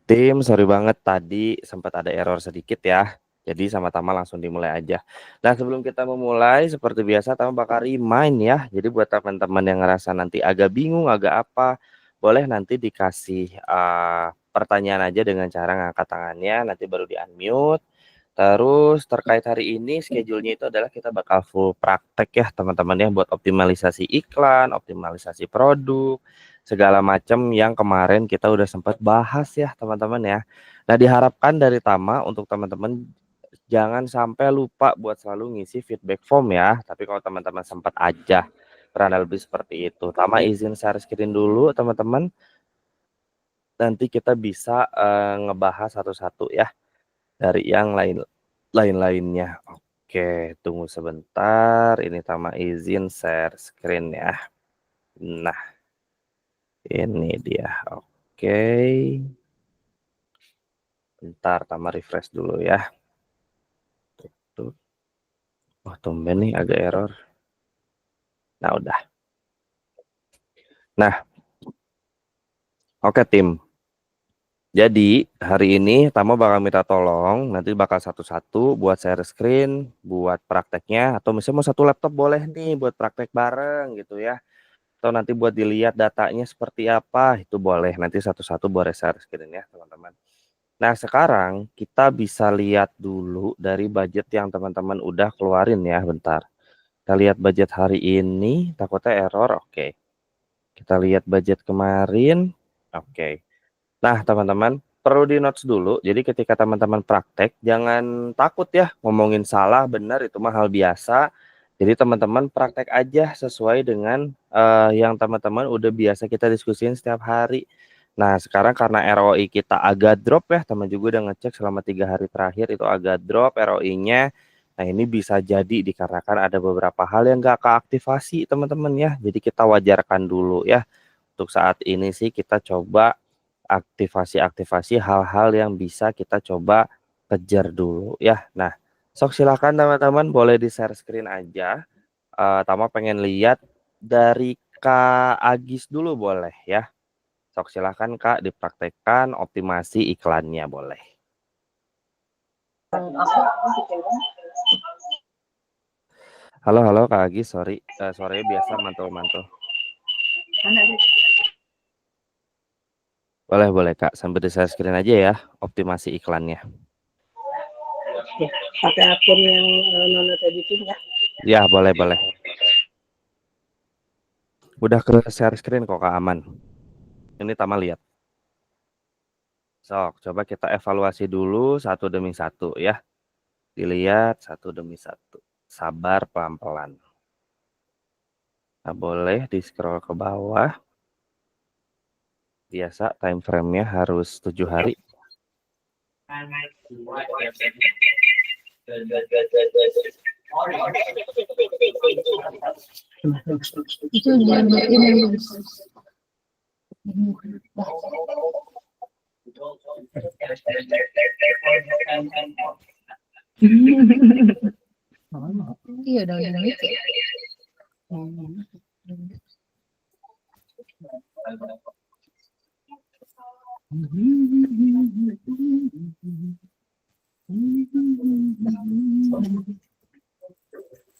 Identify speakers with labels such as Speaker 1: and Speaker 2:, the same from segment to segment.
Speaker 1: Tim, sorry banget tadi sempat ada error sedikit ya. Jadi sama Tama langsung dimulai aja. Nah, sebelum kita memulai seperti biasa Tama bakal remind ya. Jadi buat teman-teman yang ngerasa nanti agak bingung, agak apa, boleh nanti dikasih pertanyaan aja dengan cara ngangkat tangannya, nanti baru di-unmute. Terus terkait hari ini schedule-nya itu adalah kita bakal full praktek ya teman-teman ya, buat optimalisasi iklan, optimalisasi produk, segala macam yang kemarin kita udah sempat bahas ya teman-teman ya. Nah, diharapkan dari Tama untuk teman-teman jangan sampai lupa buat selalu ngisi feedback form ya. Tapi kalau teman-teman sempat aja kurang lebih seperti itu. Tama izin share screen dulu teman-teman. Nanti kita bisa ngebahas satu-satu ya dari yang lain-lainnya. Oke, tunggu sebentar. Ini Tama izin share screen ya. Nah, ini dia. Oke. Bentar, Tama refresh dulu ya. Tuh. Oh, tumben nih agak error. Nah, udah. Nah, oke tim. Jadi, hari ini Tama bakal minta tolong, nanti bakal satu-satu buat share screen, buat prakteknya, atau misalnya mau satu laptop boleh nih buat praktek bareng gitu ya. Atau nanti buat dilihat datanya seperti apa, itu boleh. Nanti satu-satu boleh share screen ya, teman-teman. Nah, sekarang kita bisa lihat dulu dari budget yang teman-teman udah keluarin ya, bentar. Kita lihat budget hari ini, takutnya error, oke. Kita lihat budget kemarin, oke. Nah, teman-teman, perlu di notes dulu. Jadi ketika teman-teman praktek, jangan takut ya ngomongin salah, benar, itu mah hal biasa. Jadi teman-teman praktek aja sesuai dengan yang teman-teman udah biasa kita diskusin setiap hari. Nah, sekarang karena ROI kita agak drop ya, teman juga udah ngecek selama 3 hari terakhir itu agak drop ROI-nya. Nah, ini bisa jadi dikarenakan ada beberapa hal yang nggak keaktifasi teman-teman ya. Jadi kita wajarkan dulu ya. Untuk saat ini sih kita coba aktivasi-aktivasi hal-hal yang bisa kita coba kejar dulu ya. Nah, sok silakan teman-teman boleh di share screen aja. Tama pengen lihat dari Kak Agis dulu boleh ya. Sok silakan Kak dipraktekkan optimasi iklannya boleh. Halo Kak Agis, sorry suaranya biasa mantul-mantul. Boleh Kak, sambil di share screen aja ya optimasi iklannya.
Speaker 2: Ya, pakai akun yang Nona tadi itu ya.
Speaker 1: Ya, boleh. Udah ke share screen kok Kak, aman. Ini Tama lihat. Sok, coba kita evaluasi dulu satu demi satu ya. Dilihat satu demi satu. Sabar pelan-pelan. Nah, boleh di scroll ke bawah. Biasa time frame-nya harus 7 hari.
Speaker 2: Itu ini. Iya dong, itu.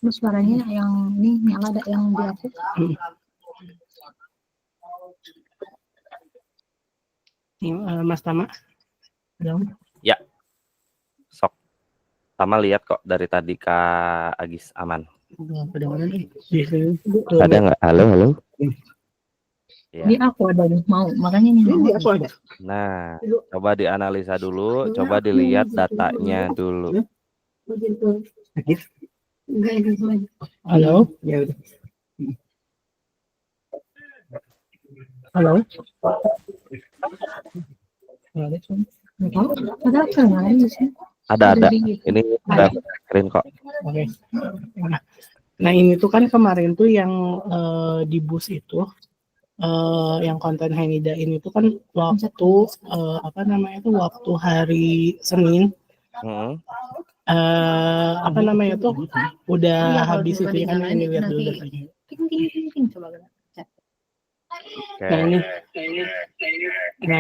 Speaker 2: Terus suaranya yang ini nyala ada yang di aku. Mas Tama.
Speaker 1: Ya. Sok. Tama lihat kok dari tadi Kak Agis aman. Ada nggak? Halo. Ya.
Speaker 2: Di aku ada nih, mau makanya ini aku ada.
Speaker 1: Nah, coba dianalisa dulu, coba dilihat datanya dulu.
Speaker 2: Halo, ya udah. Halo.
Speaker 1: Ada. Ini ada screen kok.
Speaker 2: Oke. Nah ini tuh kan kemarin tuh yang di bus itu, yang konten Hanida ini tuh kan waktu apa namanya tuh waktu hari Senin. Apa namanya tuh udah habis itu ya kan, ini lihat dulu datanya. Nah
Speaker 1: Oke.
Speaker 2: ini, nah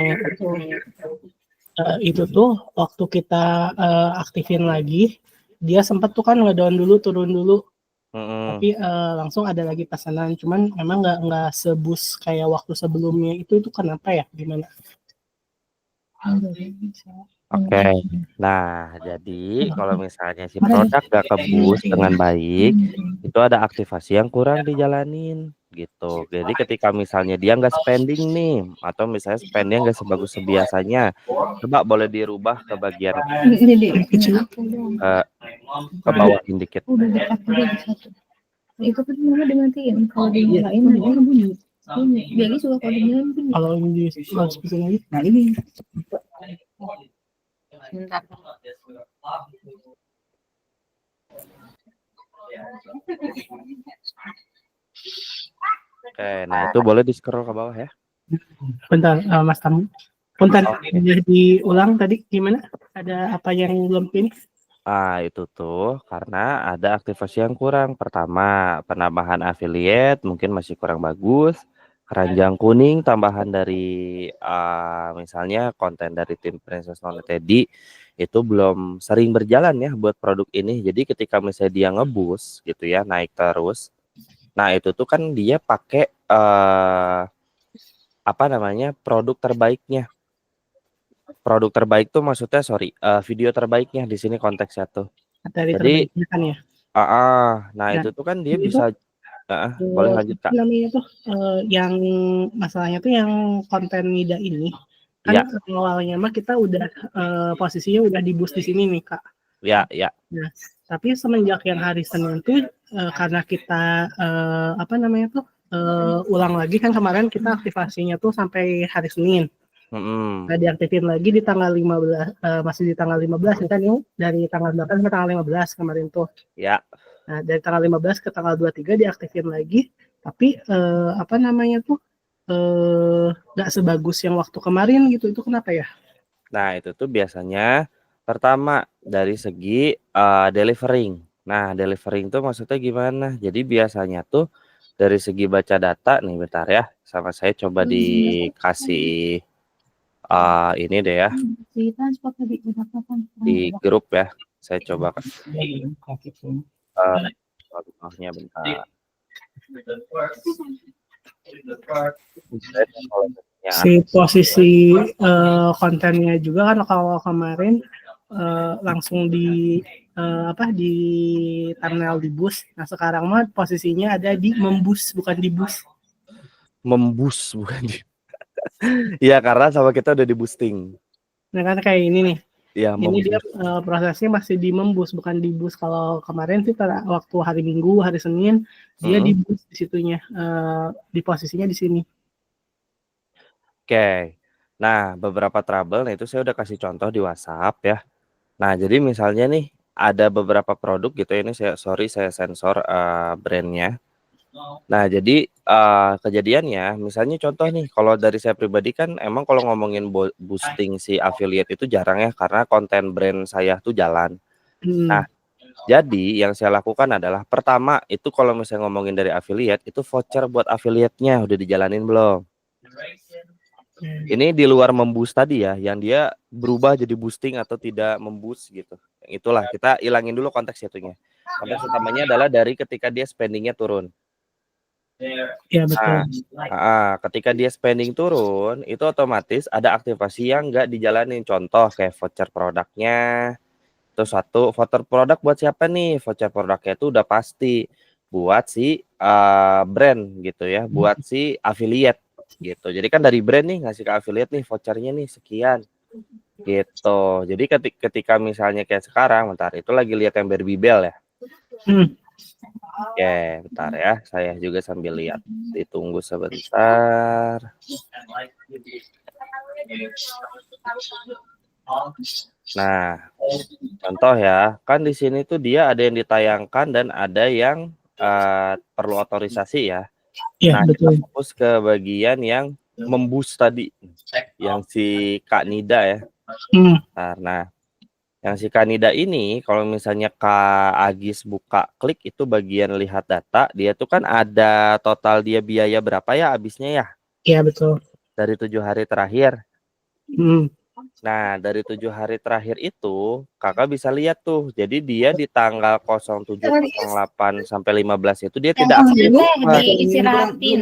Speaker 2: itu tuh waktu kita aktifin lagi, dia sempat tuh kan ngedown dulu, turun dulu, tapi langsung ada lagi pesanan. Cuman memang nggak sebus kayak waktu sebelumnya itu kenapa ya? Gimana?
Speaker 1: Oke. Nah, jadi kalau misalnya si produk gak ke-boost dengan baik, itu ada aktivasi yang kurang dijalanin gitu. Jadi ketika misalnya dia nggak spending nih, atau misalnya spendnya nggak sebagus sebiasanya, coba boleh dirubah ke bagian
Speaker 2: Ini di kecil.
Speaker 1: eh, ke bawahin dikit.
Speaker 3: Udah dipakai di satu. Itu kan sebenarnya dimatiin. Kalau dinyalain dia bunyi. Jadi suka kalau dinyalain bunyi.
Speaker 2: Kalau ini di loudspeaker lagi, nah ini.
Speaker 3: Bentar.
Speaker 1: Oke, nah itu boleh di scroll ke bawah ya.
Speaker 2: Bentar, Mas Tamu. Bentar,
Speaker 1: Oke.
Speaker 2: boleh diulang tadi gimana? Ada apa yang belum finish?
Speaker 1: Itu tuh karena ada aktivasi yang kurang. Pertama, penambahan affiliate mungkin masih kurang bagus. Keranjang kuning tambahan dari misalnya konten dari tim Princess Nona Teddy itu belum sering berjalan ya buat produk ini. Jadi ketika misalnya dia ngeboost gitu ya, naik terus. Nah, itu tuh kan dia pakai apa namanya? Produk terbaiknya. Produk terbaik tuh maksudnya video terbaiknya di sini konteksnya tuh.
Speaker 2: Dari
Speaker 1: Jadi
Speaker 2: terbaiknya kan ya.
Speaker 1: nah
Speaker 2: Nah,
Speaker 1: itu tuh kan dia
Speaker 2: itu
Speaker 1: bisa boleh lanjut Kak.
Speaker 2: namanya tuh yang masalahnya tuh yang konten Nida ini kan
Speaker 1: Ya,
Speaker 2: awalnya mah kita udah posisinya udah di boost di sini nih Kak.
Speaker 1: ya.
Speaker 2: Nah, tapi semenjak yang hari Senin tuh karena kita apa namanya tuh ulang lagi kan kemarin kita aktivasinya tuh sampai hari Senin. Nah, diaktifin lagi di tanggal 15 masih di tanggal 15 kan yuk dari tanggal 8 ke tanggal 15 kemarin tuh.
Speaker 1: Ya.
Speaker 2: Nah, dari tanggal 15 ke tanggal 23 diaktifin lagi, tapi apa namanya tuh nggak sebagus yang waktu kemarin gitu. Itu kenapa ya?
Speaker 1: Nah, itu tuh biasanya pertama dari segi delivering. Nah, delivering tuh maksudnya gimana? Jadi biasanya tuh dari segi baca data nih bentar ya. Sama saya coba dikasih ini deh ya di grup ya. Saya coba contohnya bentar.
Speaker 2: Si posisi kontennya juga kan kalau kemarin langsung di apa di thumbnail di boost. Nah sekarang mah posisinya ada di memboost bukan di boost.
Speaker 1: Memboost bukan di. Iya karena sama kita udah di boosting.
Speaker 2: Nah kan kayak ini nih.
Speaker 1: Ya,
Speaker 2: ini dia prosesnya masih di memboost bukan di boost. Kalau kemarin sih waktu hari Minggu, hari Senin dia di boost di situnya di posisinya di sini.
Speaker 1: Oke. Nah, beberapa trouble itu saya udah kasih contoh di WhatsApp ya. Nah, jadi misalnya nih ada beberapa produk gitu ini saya sensor brandnya. Nah, jadi kejadiannya misalnya contoh nih kalau dari saya pribadi kan emang kalau ngomongin boosting si affiliate itu jarang ya karena konten brand saya tuh jalan. Nah, jadi yang saya lakukan adalah pertama itu kalau misalnya ngomongin dari affiliate itu voucher buat affiliate-nya udah dijalanin belum? Ini di luar memboost tadi ya, yang dia berubah jadi boosting atau tidak memboost gitu. Itulah kita ilangin dulu konteks itunya. Konteks utamanya adalah dari ketika dia spendingnya turun.
Speaker 2: Iya betul.
Speaker 1: Ketika dia spending turun, itu otomatis ada aktivasi yang nggak dijalanin. Contoh kayak voucher produknya. Terus voucher produk buat siapa nih? Voucher produknya itu udah pasti buat si brand gitu ya, buat si affiliate gitu. Jadi kan dari brand nih ngasih ke affiliate nih vouchernya nih sekian gitu. Jadi ketika misalnya kayak sekarang, bentar itu lagi lihat yang Barbie Bell ya. Oke, bentar ya, saya juga sambil lihat. Ditunggu sebentar. Nah, contoh ya, kan di sini tuh dia ada yang ditayangkan dan ada yang perlu otorisasi ya.
Speaker 2: Iya,
Speaker 1: Nah, kita
Speaker 2: betul.
Speaker 1: fokus ke bagian yang memboost tadi, yang si Kak Nida ya. Nah, yang si Kak Nida ini, kalau misalnya Kak Agis buka klik itu bagian lihat data, dia tuh kan ada total dia biaya berapa ya habisnya ya.
Speaker 2: Iya betul.
Speaker 1: dari 7 hari terakhir.
Speaker 2: Hmm.
Speaker 1: Nah, dari 7 hari terakhir itu, kakak bisa lihat tuh. Jadi dia di tanggal 07.08 sampai 15 itu dia tidak aktif, Pak.
Speaker 3: Diistirahatin.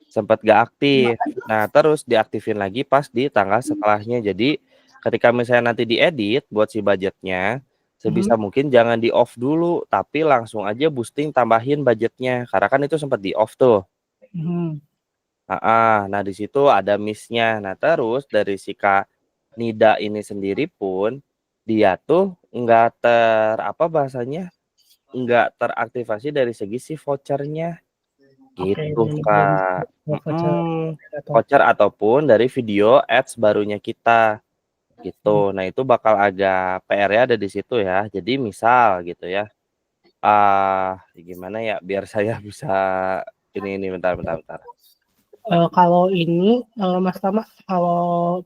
Speaker 1: Sempat gak aktif. Nah, terus diaktifin lagi pas di tanggal setelahnya. Jadi ketika misalnya nanti diedit buat si budgetnya, sebisa mungkin jangan di off dulu, tapi langsung aja boosting tambahin budgetnya. Karena kan itu sempat di off tuh.
Speaker 2: Hmm.
Speaker 1: Nah, di situ ada miss-nya. Nah, terus dari si Kak Nida ini sendiri pun dia tuh apa bahasanya, nggak teraktivasi dari segi si vouchernya
Speaker 2: Oke,
Speaker 1: gitu, Kak.
Speaker 2: voucher atau
Speaker 1: Voucher ataupun dari video ads barunya kita gitu. Nah, itu bakal agak PR-nya ada di situ ya. Jadi misal gitu ya. Gimana ya biar saya bisa ini bentar.
Speaker 2: kalau ini Mas Tama, kalau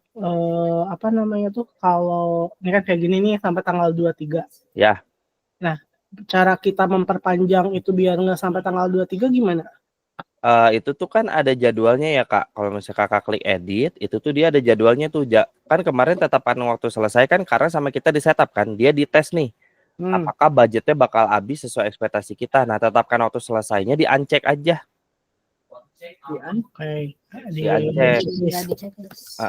Speaker 2: apa namanya tuh, kalau ini kan kayak gini nih sampai tanggal 23.
Speaker 1: Ya.
Speaker 2: Nah, cara kita memperpanjang itu biar nggak sampai tanggal 23 gimana?
Speaker 1: Itu tuh kan ada jadwalnya ya, Kak. Kalau misalnya Kakak klik edit, itu tuh dia ada jadwalnya tuh. Kan kemarin tetapan waktu selesai kan karena sama kita di setup kan. Dia dites nih. Apakah budgetnya bakal habis sesuai ekspektasi kita. Nah, tetapkan waktu selesainya di uncheck aja.
Speaker 2: Oke.
Speaker 1: Di uncheck.
Speaker 3: Checklist.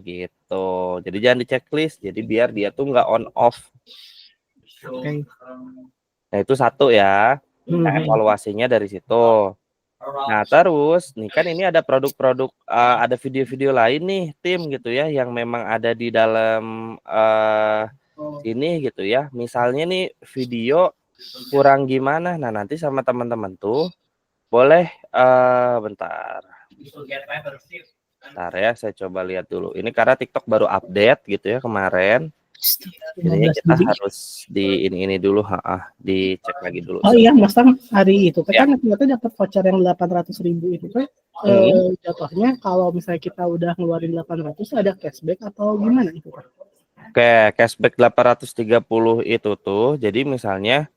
Speaker 1: Gitu. Jadi jangan di checklist. Jadi biar dia tuh nggak on off.
Speaker 2: Oke.
Speaker 1: Nah, itu satu ya. Nah, evaluasinya dari situ. Nah, terus nih kan ini ada produk-produk, ada video-video lain nih tim gitu ya yang memang ada di dalam sini gitu ya. Misalnya nih video kurang gimana. Nah, nanti sama teman-teman tuh boleh bentar. Bentar ya, saya coba lihat dulu. Ini karena TikTok baru update gitu ya kemarin. Jadinya kita harus di ini dulu, dicek lagi dulu.
Speaker 2: Oh iya, Mas Tam, hari itu
Speaker 1: Ya.
Speaker 2: kan kita dapat voucher yang 800.000 itu kan jatuhnya kalau misalnya kita udah ngeluarin 800 ada cashback atau gimana itu kan?
Speaker 1: Oke, cashback 830 itu tuh. Jadi misalnya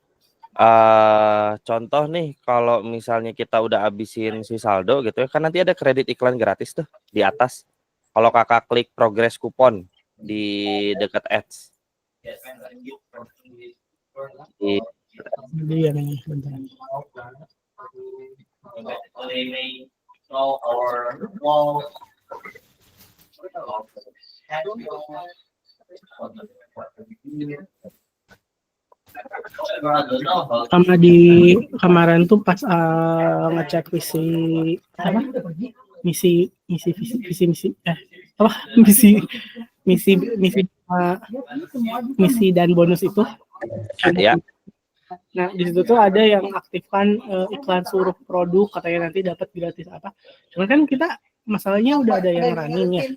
Speaker 1: contoh nih kalau misalnya kita udah habisin si saldo gitu ya, kan nanti ada kredit iklan gratis tuh di atas. Kalau kakak klik progress kupon di dekat ads.
Speaker 2: Jadi ya nih, bentar. Sama di kemarin tuh pas ngecek misi dan bonus itu.
Speaker 1: Ya.
Speaker 2: Nah, di situ tuh ada yang aktifkan iklan seluruh produk, katanya nanti dapat gratis apa. Cuman kan kita masalahnya udah ada yang running ya.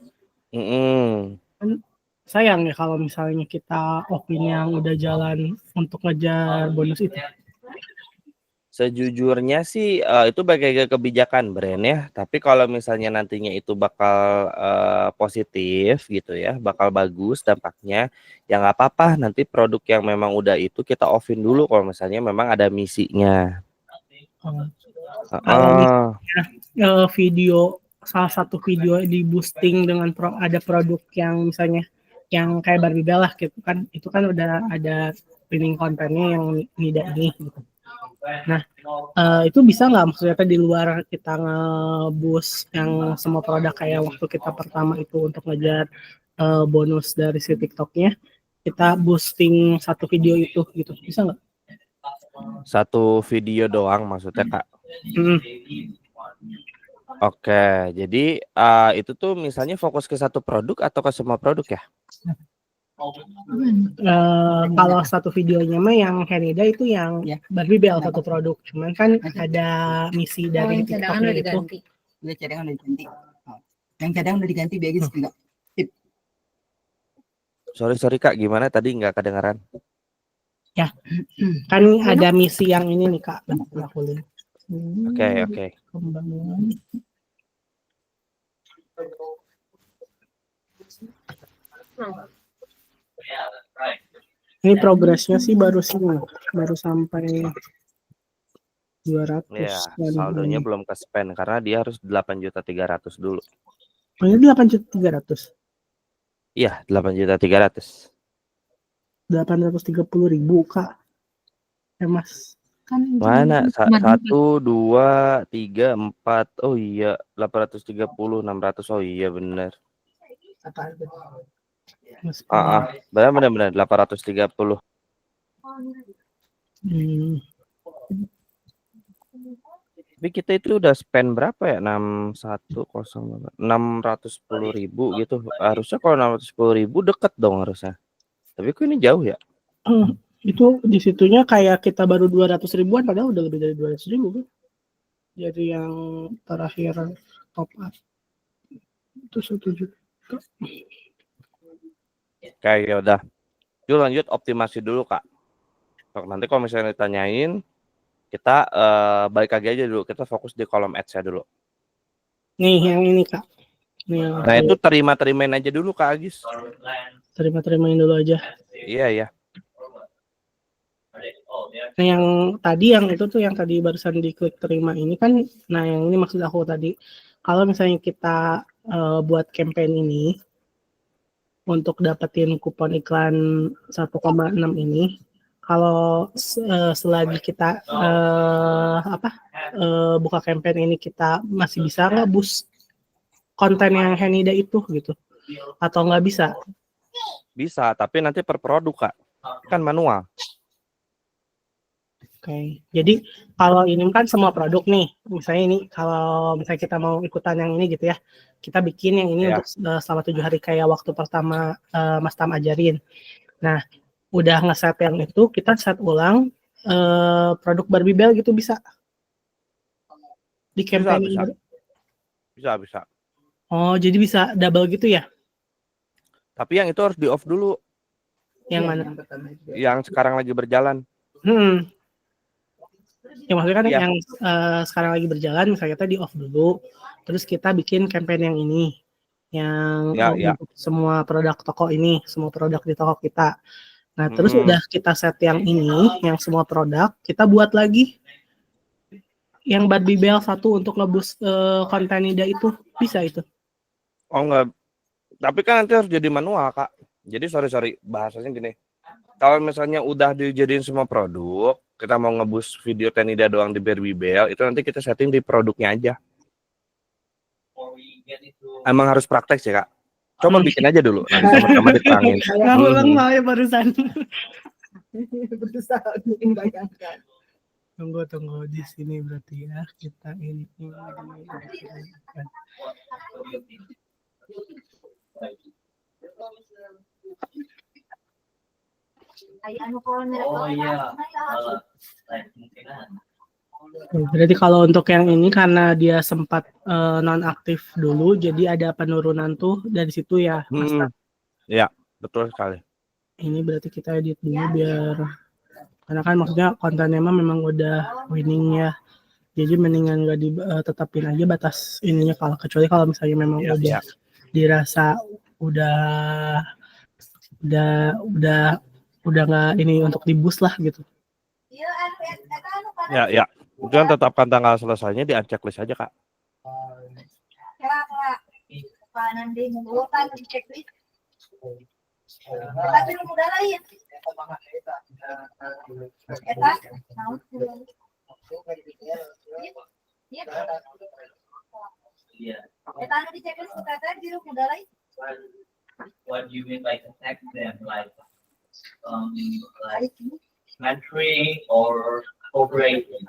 Speaker 2: Kan sayang ya kalau misalnya kita offin yang udah jalan untuk ngejar bonus itu.
Speaker 1: Sejujurnya sih itu bagai kebijakan brand ya. Tapi kalau misalnya nantinya itu bakal positif gitu ya, bakal bagus dampaknya, ya nggak apa-apa. Nanti produk yang memang udah itu kita offin dulu kalau misalnya memang ada misinya.
Speaker 2: Kalau misalnya video salah satu video di boosting dengan ada produk yang misalnya yang kayak Barbie Bell lah gitu kan, itu kan udah ada pinning kontennya yang Nida ini gitu. Nah, itu bisa nggak maksudnya di luar kita nge-boost yang semua produk kayak waktu kita pertama itu untuk ngejar bonus dari si TikToknya, kita boosting satu video itu gitu, bisa nggak?
Speaker 1: Satu video doang maksudnya, Kak? Oke, jadi itu tuh misalnya fokus ke satu produk atau ke semua produk ya?
Speaker 2: Kalau satu videonya mah yang Henida itu yang Barbie Bell satu produk, cuman kan ada misi dari TikToknya itu.
Speaker 4: Udah cadangan udah diganti. Yang cadangan udah diganti biar gitu enggak.
Speaker 1: Sorry Kak, gimana tadi nggak kedengaran?
Speaker 2: Ya, kan ada misi yang ini nih Kak.
Speaker 1: Oke.
Speaker 2: Pembangunan. Ini progresnya sih baru sampai 200
Speaker 1: Ya,
Speaker 2: kan.
Speaker 1: saldonya belum ke spend karena dia harus 8.300.000 dulu.
Speaker 2: Oh, ini 8.300.000.
Speaker 1: Iya, 8.300.000.
Speaker 2: 830.000 Kak. Ya Mas.
Speaker 3: Kan itu
Speaker 1: Mana?
Speaker 3: kemarin
Speaker 1: 1, 2, 3, 4. Oh iya, 830, 600. Oh iya bener.
Speaker 2: Mas.
Speaker 1: Benar 830.
Speaker 2: Hmm.
Speaker 1: Tapi kita itu udah spend berapa ya? 610.000 gitu. Harusnya kalau 610.000 deket dong harusnya. Tapi kok ini jauh ya?
Speaker 2: Itu di situnya kayak kita baru 200 ribuan padahal udah lebih dari 200 ribu kan. Jadi yang terakhir top up itu 1 juta.
Speaker 1: Kayak ya udah. Yuk lanjut optimasi dulu Kak. Nanti kalau misalnya ditanyain, kita balik lagi aja dulu. Kita fokus di kolom ads-nya dulu.
Speaker 2: Nih yang ini Kak. Nih yang
Speaker 1: Nah itu terima-terimain aja dulu Kak Agis.
Speaker 2: terima-terimain dulu aja.
Speaker 1: Iya ya.
Speaker 2: Nah yang tadi yang itu tuh yang tadi barusan diklik terima ini kan, nah yang ini maksud aku tadi, kalau misalnya kita buat campaign ini untuk dapetin kupon iklan 1,6 ini, kalau selagi kita buka campaign ini kita masih bisa nggak boost konten yang Henida itu gitu, atau nggak bisa?
Speaker 1: Bisa, tapi nanti per produk Kak. Kan manual.
Speaker 2: Oke, jadi kalau ini kan semua produk nih, misalnya ini kalau misalnya kita mau ikutan yang ini gitu ya, kita bikin yang ini untuk selama 7 hari kayak waktu pertama Mas Tam ajarin. Nah, udah ngeset yang itu, kita set ulang produk Barbie Bell gitu bisa di campaign
Speaker 1: Bisa.
Speaker 2: ini.
Speaker 1: Bisa.
Speaker 2: Oh, jadi bisa double gitu ya?
Speaker 1: Tapi yang itu harus di off dulu.
Speaker 2: Yang mana?
Speaker 1: Yang sekarang lagi berjalan.
Speaker 2: Ya maksudnya kan
Speaker 1: Iya.
Speaker 2: yang sekarang lagi berjalan, misalnya kita di off dulu, terus kita bikin campaign yang ini, yang untuk semua produk toko ini, semua produk di toko kita. Nah, terus udah kita set yang ini, yang semua produk, kita buat lagi yang Barbie Bell 1 untuk nge-boost konten Nida itu, bisa itu?
Speaker 1: Oh enggak. Tapi kan nanti harus jadi manual Kak. Jadi sorry bahasanya gini. Kalau misalnya udah dijadiin semua produk, kita mau nge-boost video Tenida doang di Barbie Bell, itu nanti kita setting di produknya aja. Emang harus praktek sih Kak. Coba bikin aja dulu, nanti sama-sama diterangin.
Speaker 2: Nggak ulang saya barusan.
Speaker 4: Berusaha untuk membayangkan.
Speaker 2: Tunggu di sini berarti ya, kita ini.
Speaker 5: Oh iya.
Speaker 2: Berarti kalau untuk yang ini karena dia sempat non-aktif dulu, jadi ada penurunan tuh dari situ ya, Mas.
Speaker 1: Ya, betul sekali.
Speaker 2: Ini berarti kita edit dulu biar, karena kan maksudnya kontennya memang udah winning ya, jadi mendingan nggak ditetapin aja batas ininya, kalau kecuali kalau misalnya memang udah dirasa udah nggak ini untuk diboost lah gitu.
Speaker 1: Ya. Kemudian tetapkan tanggal selesainya di unchecklist aja Kak.
Speaker 5: What do you mean by attack them? Like entry or operating?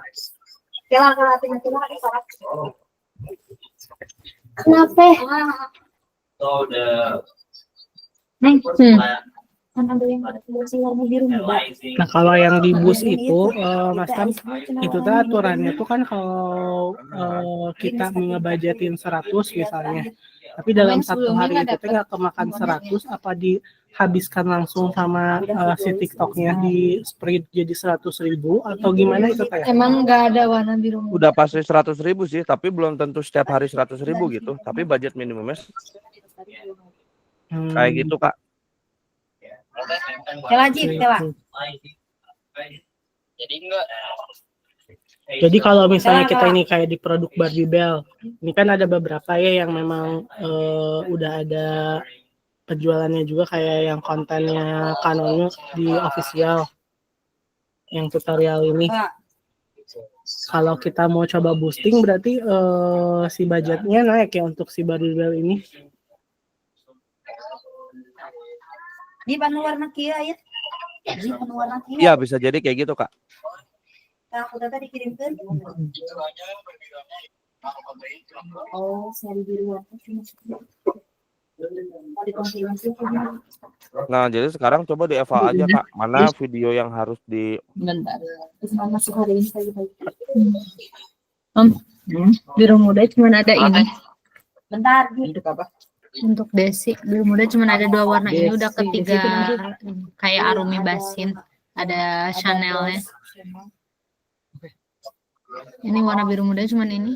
Speaker 3: Kenapa?
Speaker 5: So the
Speaker 2: Nah kalau yang di bus itu Mas Tam, itu tuh aturannya tuh kan kalau kita ngebudgetin 100 misalnya, tapi dalam 1 hari itu nggak kemakan 100, apa dihabiskan langsung sama si TikToknya, di spread jadi 100.000 atau gimana itu Teh?
Speaker 3: Emang nggak ada warna biru muda?
Speaker 1: Udah pasti 100.000 sih, tapi belum tentu setiap hari 100.000 gitu. Tapi budget minimumnya kayak gitu Kak.
Speaker 3: Jadi enggak.
Speaker 2: Jadi kalau misalnya kita ini kayak di produk Barbie Bell, ini kan ada beberapa ya yang memang udah ada penjualannya juga kayak yang kontennya Canonnya di official, yang tutorial ini. Kalau kita mau coba boosting berarti si budgetnya naik ya untuk si Barbie Bell ini.
Speaker 6: Di mana warna kia ya? Di mana warna kia?
Speaker 1: Iya bisa jadi kayak gitu Kak.
Speaker 6: Nah, aku tadi dikirimkan. Oh, seri biru warna. Mau dikonfirmasi.
Speaker 1: Nah jadi sekarang coba di Eva aja Kak, mana video yang harus di
Speaker 3: Bentar.
Speaker 6: Terus masuk hari ini saya
Speaker 3: Biru muda cuma ada ini.
Speaker 6: bentar.
Speaker 4: Untuk apa?
Speaker 3: Untuk Desi, biru muda cuma ada 2 warna. Ini udah
Speaker 4: Desi,
Speaker 3: ketiga
Speaker 4: Desi itu
Speaker 3: kayak Arumi Basin. Ada Chanel-nya. Ini warna biru muda cuma ini.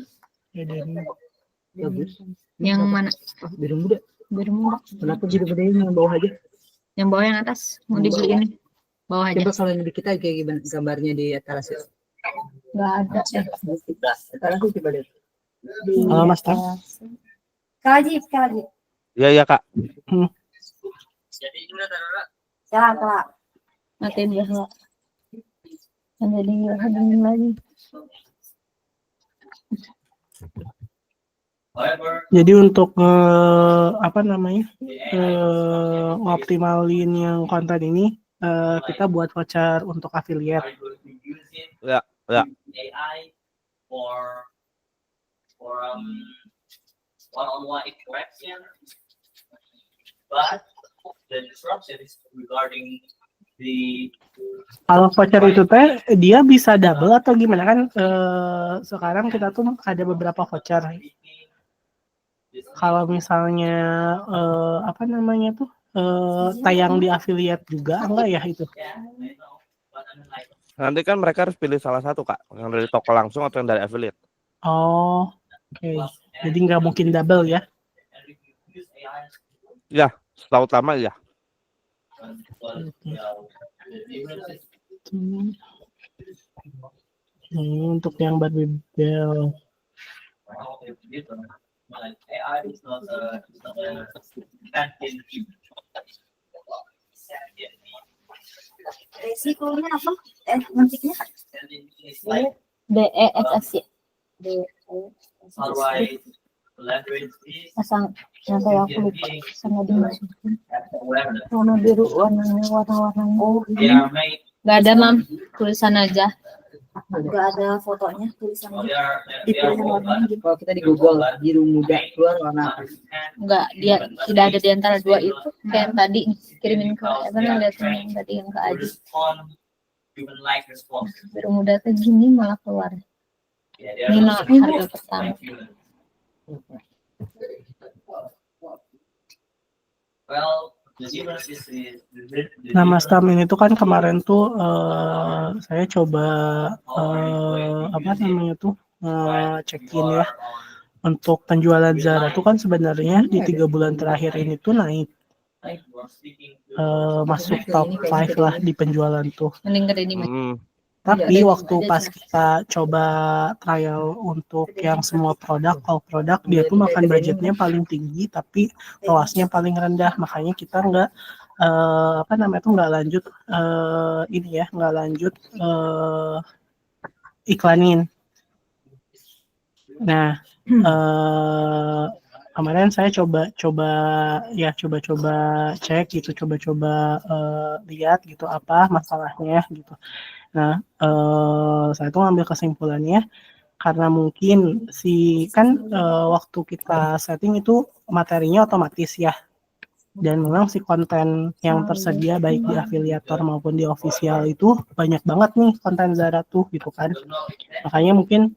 Speaker 4: Bagus.
Speaker 3: Yang mana?
Speaker 4: Biru muda.
Speaker 3: Biru muda.
Speaker 4: Kenapa biru muda ini yang bawah aja?
Speaker 3: Yang bawah yang atas. Mau dibeli ini. Bawah aja.
Speaker 4: Coba kalau yang di kita kayak gimana gambarnya di atas itu?
Speaker 3: Nggak ada.
Speaker 4: Atas itu coba lihat.
Speaker 2: Halo Mas Tam.
Speaker 6: Sekali.
Speaker 1: Iya Kak.
Speaker 6: Jalan, Kak.
Speaker 3: Matiin ya. Kan jadi nggak ada lagi.
Speaker 5: However,
Speaker 2: Jadi untuk apa namanya ngoptimalin yang konten ini kita buat voucher untuk affiliate.
Speaker 5: I will be using
Speaker 1: Ya, ya.
Speaker 5: AI for one-on-one interaction, but the disruption is regarding the
Speaker 2: Kalau voucher itu teh dia bisa double atau gimana kan sekarang kita tuh ada beberapa voucher. Kalau misalnya apa namanya tuh tayang di affiliate juga enggak ya itu?
Speaker 1: Nanti kan mereka harus pilih salah satu Kak, yang dari toko langsung atau yang dari affiliate.
Speaker 2: Oh, oke. Jadi nggak mungkin double ya?
Speaker 1: Ya, setahu utama ya.
Speaker 2: Untuk yang Barbie Bell.
Speaker 5: AI is not a
Speaker 6: Resikonya apa? Nantinya
Speaker 5: it's like
Speaker 3: DESS ya.
Speaker 5: how do I leverage this?
Speaker 3: Pasang yang saya aku lupa sama dimasukin.
Speaker 5: Whatever.
Speaker 3: Warna biru, warna-warnanya. Oh,
Speaker 5: They are made.
Speaker 3: nggak ada mam, tulisan aja.
Speaker 6: nggak ada fotonya tulisannya.
Speaker 5: They are
Speaker 6: Dipilih
Speaker 5: both
Speaker 6: warnanya gitu.
Speaker 4: Kalau kita di Google biru muda keluar warna apa?
Speaker 3: Nggak, dia tidak ada di antara 2 itu. Kayak yang tadi kirimin ke Evan, liatin yang tadi yang ke Aji.
Speaker 5: respond human like response.
Speaker 3: Biru muda tuh gini malah keluar.
Speaker 5: Yeah, they are
Speaker 3: Ini
Speaker 5: also
Speaker 3: harga pertama.
Speaker 5: like human. Well, the difference is the
Speaker 2: Nah, Mas Tam ini tuh kan kemarin tuh saya coba apa namanya tuh check-in ya untuk penjualan Zara tuh kan sebenarnya di 3 bulan terakhir ini tuh naik masuk top 5 lah di penjualan tuh.
Speaker 3: Mending ke ini Mas.
Speaker 2: Tapi waktu pas kita coba trial untuk yang semua produk, all produk, dia tuh makan budgetnya paling tinggi, tapi ROAS-nya paling rendah. Makanya kita nggak apa namanya tuh nggak lanjut ini ya, nggak lanjut iklanin. Nah, kemarin saya coba cek gitu, coba lihat gitu apa masalahnya gitu. Nah, saya tuh ngambil kesimpulannya karena mungkin waktu kita setting itu materinya otomatis ya, dan memang si konten yang tersedia baik di afiliator maupun di official itu banyak banget nih konten Zara tuh gitu kan, makanya mungkin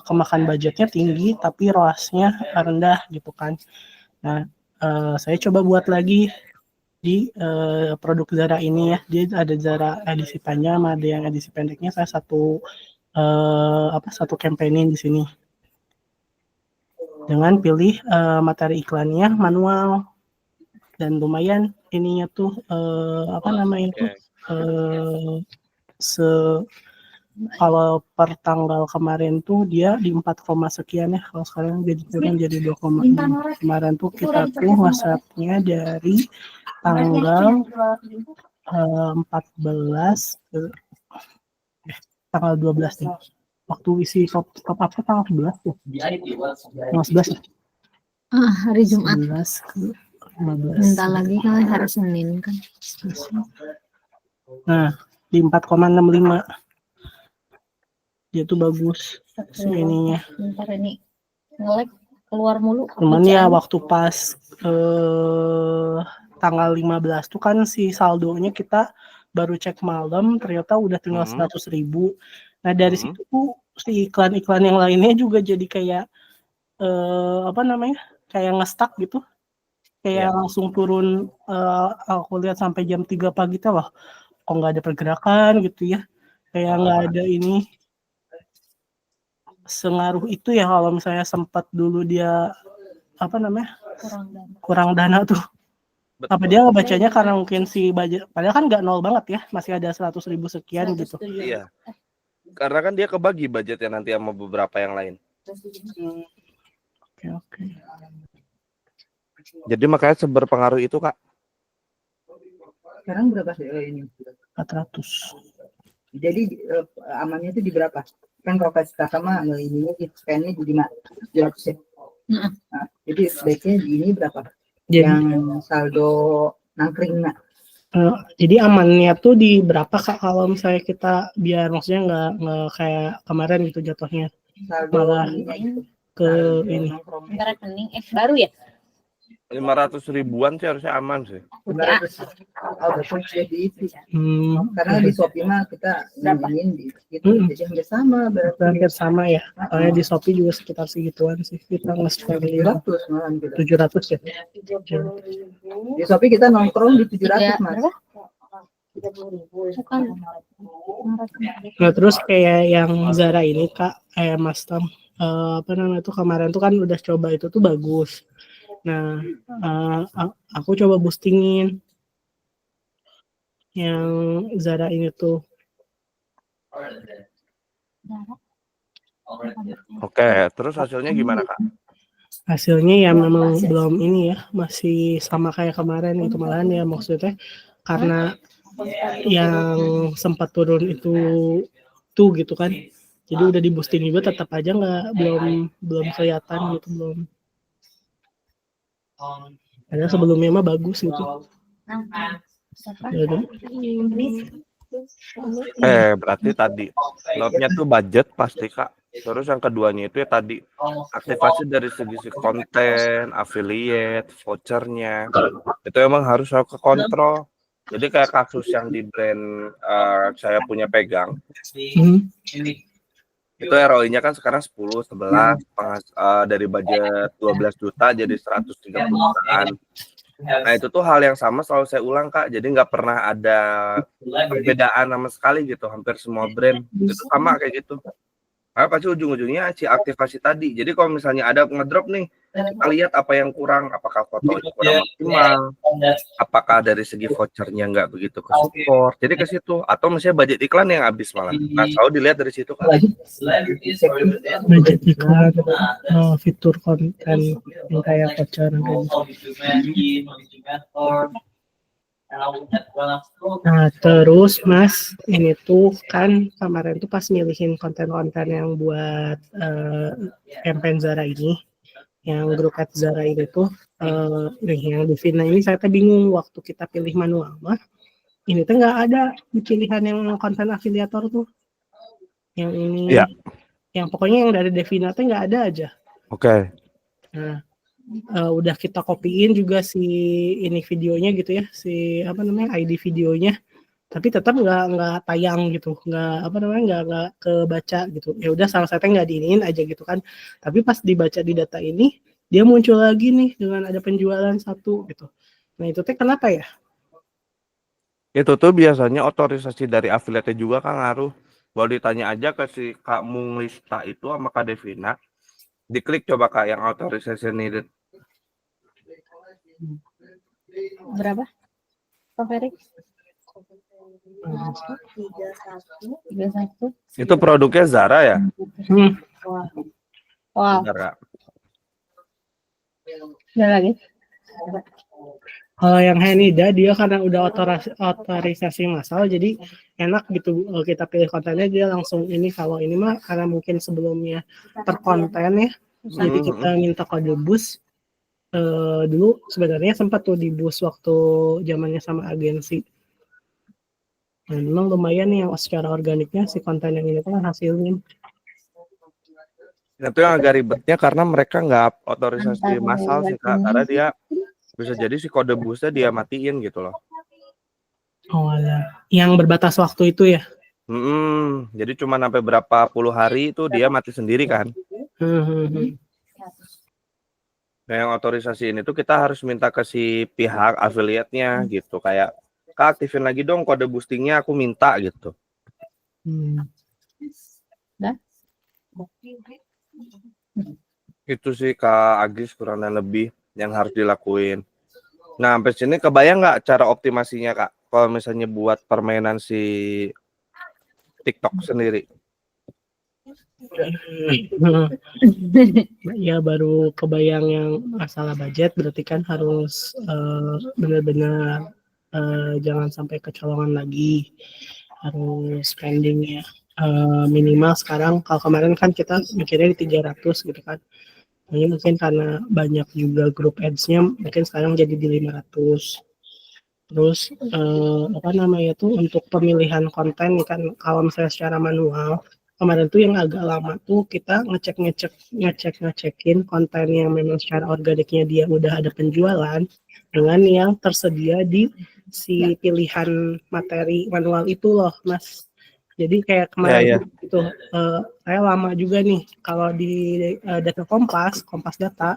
Speaker 2: kemakan budgetnya tinggi tapi ROAS-nya rendah gitu kan. Nah, saya coba buat lagi di produk Zara ini ya, dia ada Zara edisi panjang, ada yang edisi pendeknya. Saya satu campaign di sini dengan pilih materi iklannya manual, dan lumayan ininya tuh apa namanya tuh Kalau per tanggal kemarin tuh dia di 4, sekian ya. Kalau sekarang jadi turun jadi 2,6. Kemarin tuh kita tuh WhatsApp-nya dari tanggal 14 ke tanggal 12 nih. Waktu isi top up tanggal 11 tuh. Tanggal 11 ya?
Speaker 3: Hari Jumat.
Speaker 2: 11 ke 15.
Speaker 3: Bentar lagi kan hari Senin kan.
Speaker 2: Nah, di 4,65. Dia tuh bagus si ininya.
Speaker 3: Bentar ini nge-lag keluar mulu.
Speaker 2: Cuman ya waktu pas tanggal 15 tuh kan si saldonya kita baru cek malam ternyata udah tinggal 100.000. Nah dari situ tuh si iklan-iklan yang lainnya juga jadi kayak apa namanya, kayak nge-stuck gitu, kayak langsung turun. Aku lihat sampai jam 3 pagi tuh loh, kok nggak ada pergerakan gitu ya, kayak nggak ada ini. Sengaruh itu ya kalau misalnya sempat dulu dia apa namanya kurang dana tuh. Apa dia ngebacanya karena mungkin si budget, padahal kan nggak nol banget ya, masih ada 100.000 sekian gitu.
Speaker 1: Iya. Karena kan dia kebagi budgetnya nanti sama beberapa yang lain.
Speaker 2: Oke.
Speaker 1: Jadi makanya seberpengaruh itu, Kak.
Speaker 4: Sekarang berapa sih ini?
Speaker 2: 400.
Speaker 4: Jadi amannya itu di berapa? Kan kalau kasih kakak mah ininya scan-nya di 500 ya. Nah, jadi sebaiknya di ini berapa? Yang saldo nangkring nak.
Speaker 2: Jadi amannya tuh di berapa Kak kalau misalnya kita biar maksudnya nggak kayak kemarin gitu jatuhnya
Speaker 4: Saldo
Speaker 2: malah ke ini.
Speaker 3: Rekening baru ya?
Speaker 1: 500 ribuan sih harusnya aman sih.
Speaker 4: 500. Oh, betul jadi itu. Karena di Shopee mah kita ingin di itu jadi hampir sama berarti.
Speaker 2: Hampir sama ya. Soalnya di Shopee juga sekitar segituan sih. Kita nge-spend
Speaker 4: 700 malah kita.
Speaker 2: 700 ya.
Speaker 4: Di Shopee kita nongkrong di 700 Mas.
Speaker 2: Nah terus kayak yang Zara ini Kak, Mas Tam, apa namanya tuh kemarin tuh kan udah coba itu tuh bagus. Nah aku coba boostingin yang Zara ini tuh.
Speaker 1: Oke, terus hasilnya gimana, Kak?
Speaker 2: Hasilnya ya memang belum ini ya, masih sama kayak kemarin itu, malahan ya maksudnya karena yang sempat turun itu tuh gitu kan, jadi udah di boosting juga tetap aja belum kelihatan gitu, belum. Padahal sebelumnya mah bagus gitu.
Speaker 1: Berarti tadi notnya tuh budget pasti, Kak. Terus yang keduanya itu ya tadi aktivasi dari segi konten, affiliate, vouchernya itu emang harus ke kontrol. Jadi kayak kasus yang di brand saya punya pegang, itu ROI-nya kan sekarang 10, 11, dari budget 12 juta jadi 130 jutaan. Nah itu tuh hal yang sama selalu saya ulang, Kak. Jadi nggak pernah ada perbedaan sama sekali gitu. Hampir semua brand itu sama kayak gitu. Karena pasti ujung-ujungnya si aktivasi tadi. Jadi kalau misalnya ada ngedrop nih, kita lihat apa yang kurang. Apakah fotonya kurang maksimal, apakah dari segi vouchernya nggak begitu ke support. Jadi ke situ. Atau misalnya budget iklan yang habis malah. Nah selalu dilihat dari situ, Kak.
Speaker 2: Budget iklan, fitur konten yang kayak voucher Nah terus Mas, ini tuh kan kemarin tuh pas milihin konten-konten yang buat campaign Zara ini, yang grup at Zara ini tuh, yang di Vina ini saya tuh bingung waktu kita pilih manual mah, ini tuh nggak ada di pilihan yang konten afiliator tuh, yang ini, yang pokoknya yang dari Devina tuh nggak ada aja.
Speaker 1: Oke.
Speaker 2: Nah udah kita copyin juga si ini videonya gitu ya, si apa namanya ID videonya, tapi tetap nggak tayang gitu, nggak kebaca gitu. Ya udah sama saya nggak diinin aja gitu kan, tapi pas dibaca di data ini dia muncul lagi nih dengan ada penjualan 1 gitu. Nah itu teh kenapa ya?
Speaker 1: Itu tuh biasanya otorisasi dari afiliatnya juga kan ngaruh. Kalau ditanya aja ke si Kak Munglista itu sama Kak Devina, diklik coba Kak yang otorisasi needed.
Speaker 3: Berapa? Pak Ferry? 31.
Speaker 1: Itu produknya Zara ya?
Speaker 2: Hmm.
Speaker 3: Wow,
Speaker 1: Zara.
Speaker 3: ada lagi.
Speaker 2: Kalau yang Hanida dia karena udah otorisasi massal jadi enak gitu kita pilih kontennya dia langsung ini. Kalau ini mah karena mungkin sebelumnya terkonten ya jadi kita minta kode bus. Dulu sebenarnya sempat tuh di bus waktu zamannya sama agensi. Nah, memang lumayan nih yang secara organiknya si konten yang ini tuh hasilnya.
Speaker 1: Itu yang agak ribetnya karena mereka nggak otorisasi massal sih Kak, karena dia bisa jadi si kode busnya dia matiin gitu loh.
Speaker 2: Oh alah. Yang berbatas waktu itu ya.
Speaker 1: Jadi cuma sampai berapa puluh hari itu dia mati sendiri kan. Nah, yang otorisasi ini tuh kita harus minta ke si pihak afiliatnya gitu, kayak Kak aktifin lagi dong kode boostingnya, aku minta gitu. Itu sih Kak Agis kurang dan lebih yang harus dilakuin. Nah, sampai sini kebayang nggak cara optimasinya Kak? Kalau misalnya buat permainan si TikTok sendiri.
Speaker 2: Ya baru kebayang yang masalah budget berarti kan harus benar-benar jangan sampai kecolongan lagi, harus spendingnya minimal sekarang. Kalau kemarin kan kita mikirnya di 300 gitu kan, ini mungkin karena banyak juga grup ads-nya mungkin sekarang jadi di 500. Terus apa namanya tuh untuk pemilihan konten kan kalau misalnya secara manual kemarin tuh yang agak lama tuh kita ngecekin konten yang memang secara organiknya dia udah ada penjualan dengan yang tersedia di si pilihan materi manual itu loh Mas. Jadi kayak kemarin itu saya lama juga nih kalau di data Kompas Data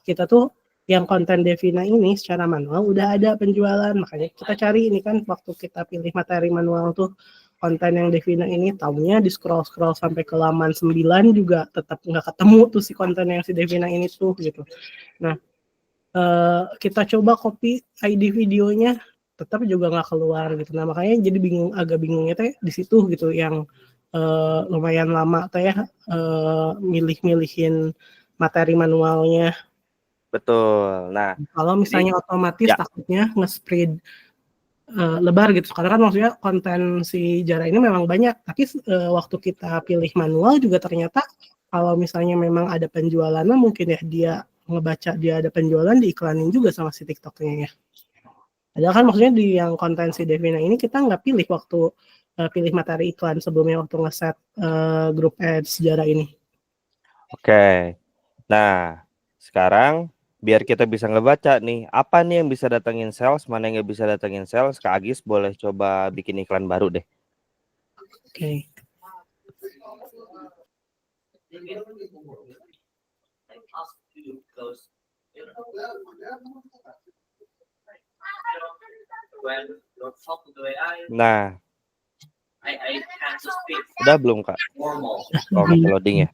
Speaker 2: kita tuh yang konten Devina ini secara manual udah ada penjualan, makanya kita cari ini kan waktu kita pilih materi manual tuh konten yang Devina ini tahunya di scroll sampai ke laman 9 juga tetap nggak ketemu tuh si konten yang si Devina ini tuh gitu. Nah kita coba copy ID videonya tetap juga nggak keluar gitu. Nah makanya jadi agak bingungnya teh di situ gitu yang lumayan lama teh ya milih-milihin materi manualnya.
Speaker 1: Betul. Nah,
Speaker 2: kalau misalnya otomatis takutnya nge-spread lebar gitu. Karena kan maksudnya konten si Jara ini memang banyak, tapi waktu kita pilih manual juga ternyata kalau misalnya memang ada penjualannya mungkin ya dia ngebaca dia ada penjualan diiklanin juga sama si TikToknya ya. Padahal kan maksudnya di yang konten si Devina ini kita nggak pilih waktu pilih materi iklan sebelumnya waktu ngeset grup ads Jara ini.
Speaker 1: Oke. Nah, sekarang biar kita bisa ngebaca nih, apa nih yang bisa datengin sales, mana yang nggak bisa datengin sales, Kak Agis boleh coba bikin iklan baru deh.
Speaker 2: Oke.
Speaker 1: Nah, udah belum Kak? Oh, masih loading ya.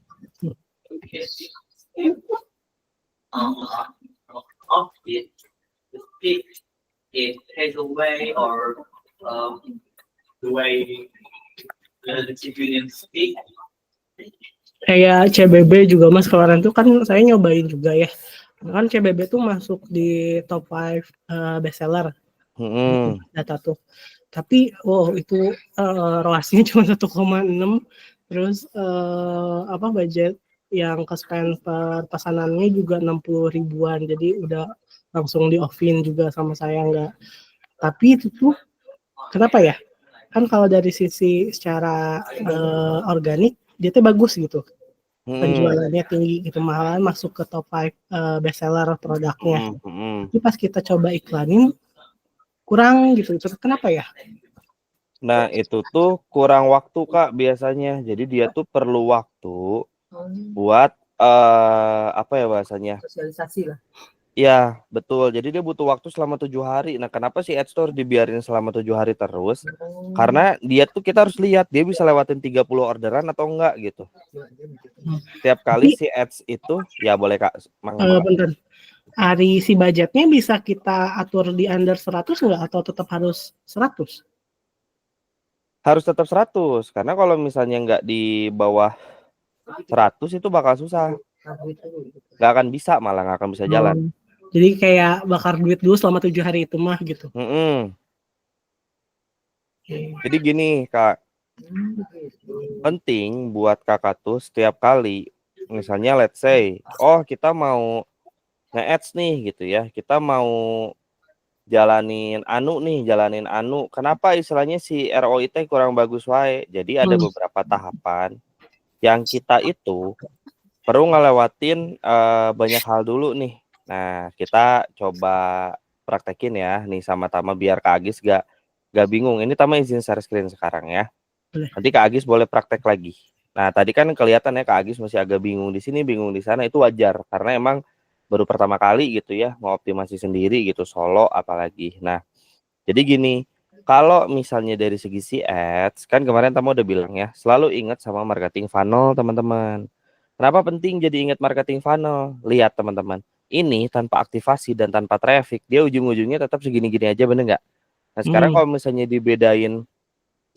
Speaker 5: It takes away or the way the civilians speak.
Speaker 2: Kayak CBB juga Mas kemarin tuh kan saya nyobain juga ya. Kan CBB tuh masuk di top 5 bestseller data tuh. Tapi itu ROAS-nya cuma 1,6 terus budget yang ke spend per pesanannya juga 60 ribuan. Jadi udah langsung di offin juga sama saya nggak. Tapi itu tuh kenapa ya? Kan kalau dari sisi secara organik dia tuh bagus gitu. Penjualannya tinggi gitu, malahan masuk ke top 5 bestseller produknya. Tapi pas kita coba iklanin kurang gitu. Itu kenapa ya?
Speaker 1: Nah, itu tuh kurang waktu Kak biasanya. Jadi dia tuh perlu waktu buat apa ya bahasanya?
Speaker 4: Sosialisasi lah.
Speaker 1: Iya, betul. Jadi dia butuh waktu selama 7 hari. Nah, kenapa sih Ads Store dibiarin selama 7 hari terus? Karena dia tuh kita harus lihat dia bisa lewatin 30 orderan atau enggak gitu. Setiap kali si Ads itu ya boleh Kak.
Speaker 2: Bentar. Hari si budgetnya bisa kita atur di under 100 enggak atau tetap harus 100?
Speaker 1: Harus tetap 100 karena kalau misalnya nggak di bawah 100 itu bakal susah. Nggak akan bisa, malah nggak akan bisa jalan.
Speaker 2: Jadi kayak bakar duit dulu selama 7 hari itu mah gitu.
Speaker 1: Jadi gini Kak, penting buat Kakak tuh setiap kali misalnya let's say, oh kita mau nge-ads nih gitu ya, kita mau jalanin anu. Kenapa istilahnya si ROI teh kurang bagus wae? Jadi ada beberapa tahapan yang kita itu perlu ngelewatin banyak hal dulu nih. Nah, kita coba praktekin ya nih sama-sama biar Kak Agis gak bingung. Ini Tama izin share screen sekarang ya.
Speaker 2: Boleh.
Speaker 1: Nanti Kak Agis boleh praktek lagi. Nah, tadi kan kelihatan ya Kak Agis masih agak bingung di sini, bingung di sana, itu wajar karena emang baru pertama kali gitu ya mau optimasi sendiri gitu solo apalagi. Nah, jadi gini, kalau misalnya dari segi si ads, kan kemarin Tama udah bilang ya, selalu ingat sama marketing funnel teman-teman. Kenapa penting jadi ingat marketing funnel? Lihat teman-teman, ini tanpa aktivasi dan tanpa traffic, dia ujung-ujungnya tetap segini-gini aja, bener nggak? Nah sekarang kalau misalnya dibedain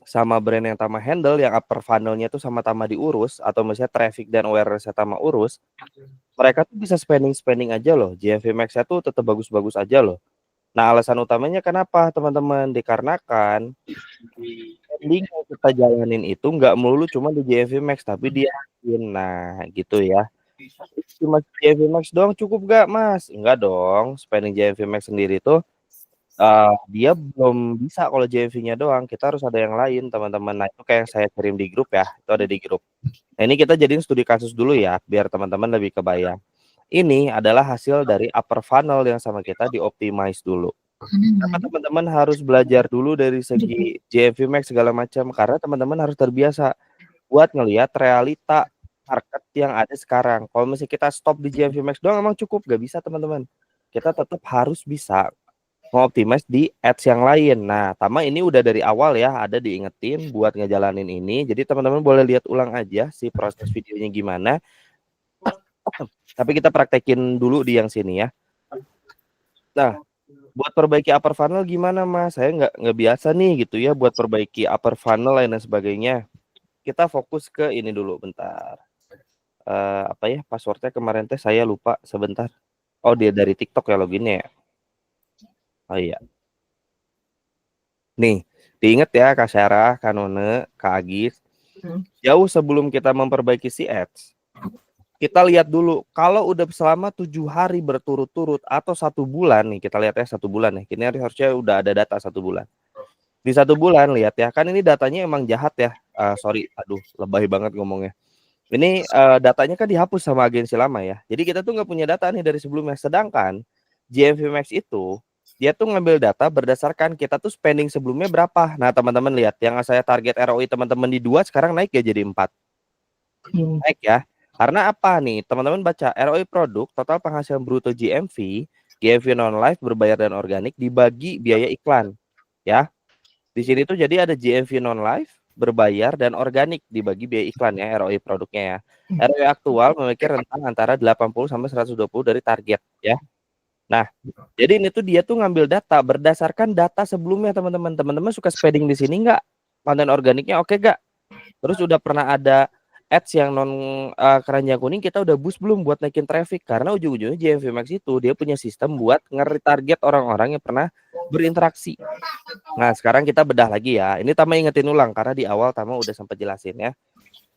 Speaker 1: sama brand yang Tama handle, yang upper funnelnya tuh sama Tama diurus, atau misalnya traffic dan awareness Tama urus, mereka tuh bisa spending aja loh, GMV max-nya tuh tetap bagus-bagus aja loh. Nah, alasan utamanya kenapa, teman-teman? Dikarenakan spending yang kita jalanin itu nggak melulu cuma di GMV Max, tapi di admin. Nah, gitu ya. Cuma GMV Max doang cukup nggak, Mas? Enggak dong. Spending GMV Max sendiri tuh dia belum bisa kalau GMV-nya doang. Kita harus ada yang lain, teman-teman. Nah, itu kayak yang saya kirim di grup ya. Itu ada di grup. Nah, ini kita jadiin studi kasus dulu ya, biar teman-teman lebih kebayang. Ini adalah hasil dari upper funnel yang sama kita di-optimize dulu. Kenapa teman-teman harus belajar dulu dari segi GMV Max segala macam? Karena teman-teman harus terbiasa buat ngelihat realita market yang ada sekarang. Kalau misalnya kita stop di GMV Max doang emang cukup? Gak bisa teman-teman. Kita tetap harus bisa mengoptimize di ads yang lain. Nah, Tama ini udah dari awal ya, ada diingetin buat ngejalanin ini. Jadi teman-teman boleh lihat ulang aja si proses videonya gimana. Tapi kita praktekin dulu di yang sini ya. Nah, buat perbaiki upper funnel gimana Mas? Saya nggak biasa nih gitu ya buat perbaiki upper funnel lain dan sebagainya. Kita fokus ke ini dulu bentar. Apa ya passwordnya kemarin teh saya lupa sebentar. Oh dia dari TikTok ya loginnya ya. Oh iya. Nih diinget ya Kak Syarah, Kak None, Kak Agis. Jauh sebelum kita memperbaiki si ads, kita lihat dulu kalau udah selama 7 hari berturut-turut atau 1 bulan nih, kita lihat ya 1 bulan ya. Ini harusnya udah ada data 1 bulan. Di 1 bulan lihat ya, kan ini datanya emang jahat ya. Sorry, aduh lebay banget ngomongnya. Ini datanya kan dihapus sama agensi lama ya. Jadi kita tuh nggak punya data nih dari sebelumnya. Sedangkan GMV Max itu dia tuh ngambil data berdasarkan kita tuh spending sebelumnya berapa. Nah teman-teman lihat, yang saya target ROI teman-teman di 2 sekarang naik ya jadi 4. Naik ya. Karena apa nih? Teman-teman baca ROI produk, total penghasilan bruto GMV, GMV non-live berbayar dan organik dibagi biaya iklan. Ya. Di sini tuh jadi ada GMV non-live, berbayar dan organik dibagi biaya iklan ya, ROI produknya ya. ROI aktual memiliki rentang antara 80 sampai 120 dari target ya. Nah, jadi ini tuh dia tuh ngambil data berdasarkan data sebelumnya teman-teman. Teman-teman suka spending di sini nggak? Konten organiknya oke nggak? Terus udah pernah ada ads yang non keranjang kuning, kita udah boost belum buat naikin traffic? Karena ujung-ujungnya GMV Max itu dia punya sistem buat nge-retarget orang-orang yang pernah berinteraksi. Nah, sekarang kita bedah lagi ya. Ini Tama ingetin ulang karena di awal Tama udah sempat jelasin ya.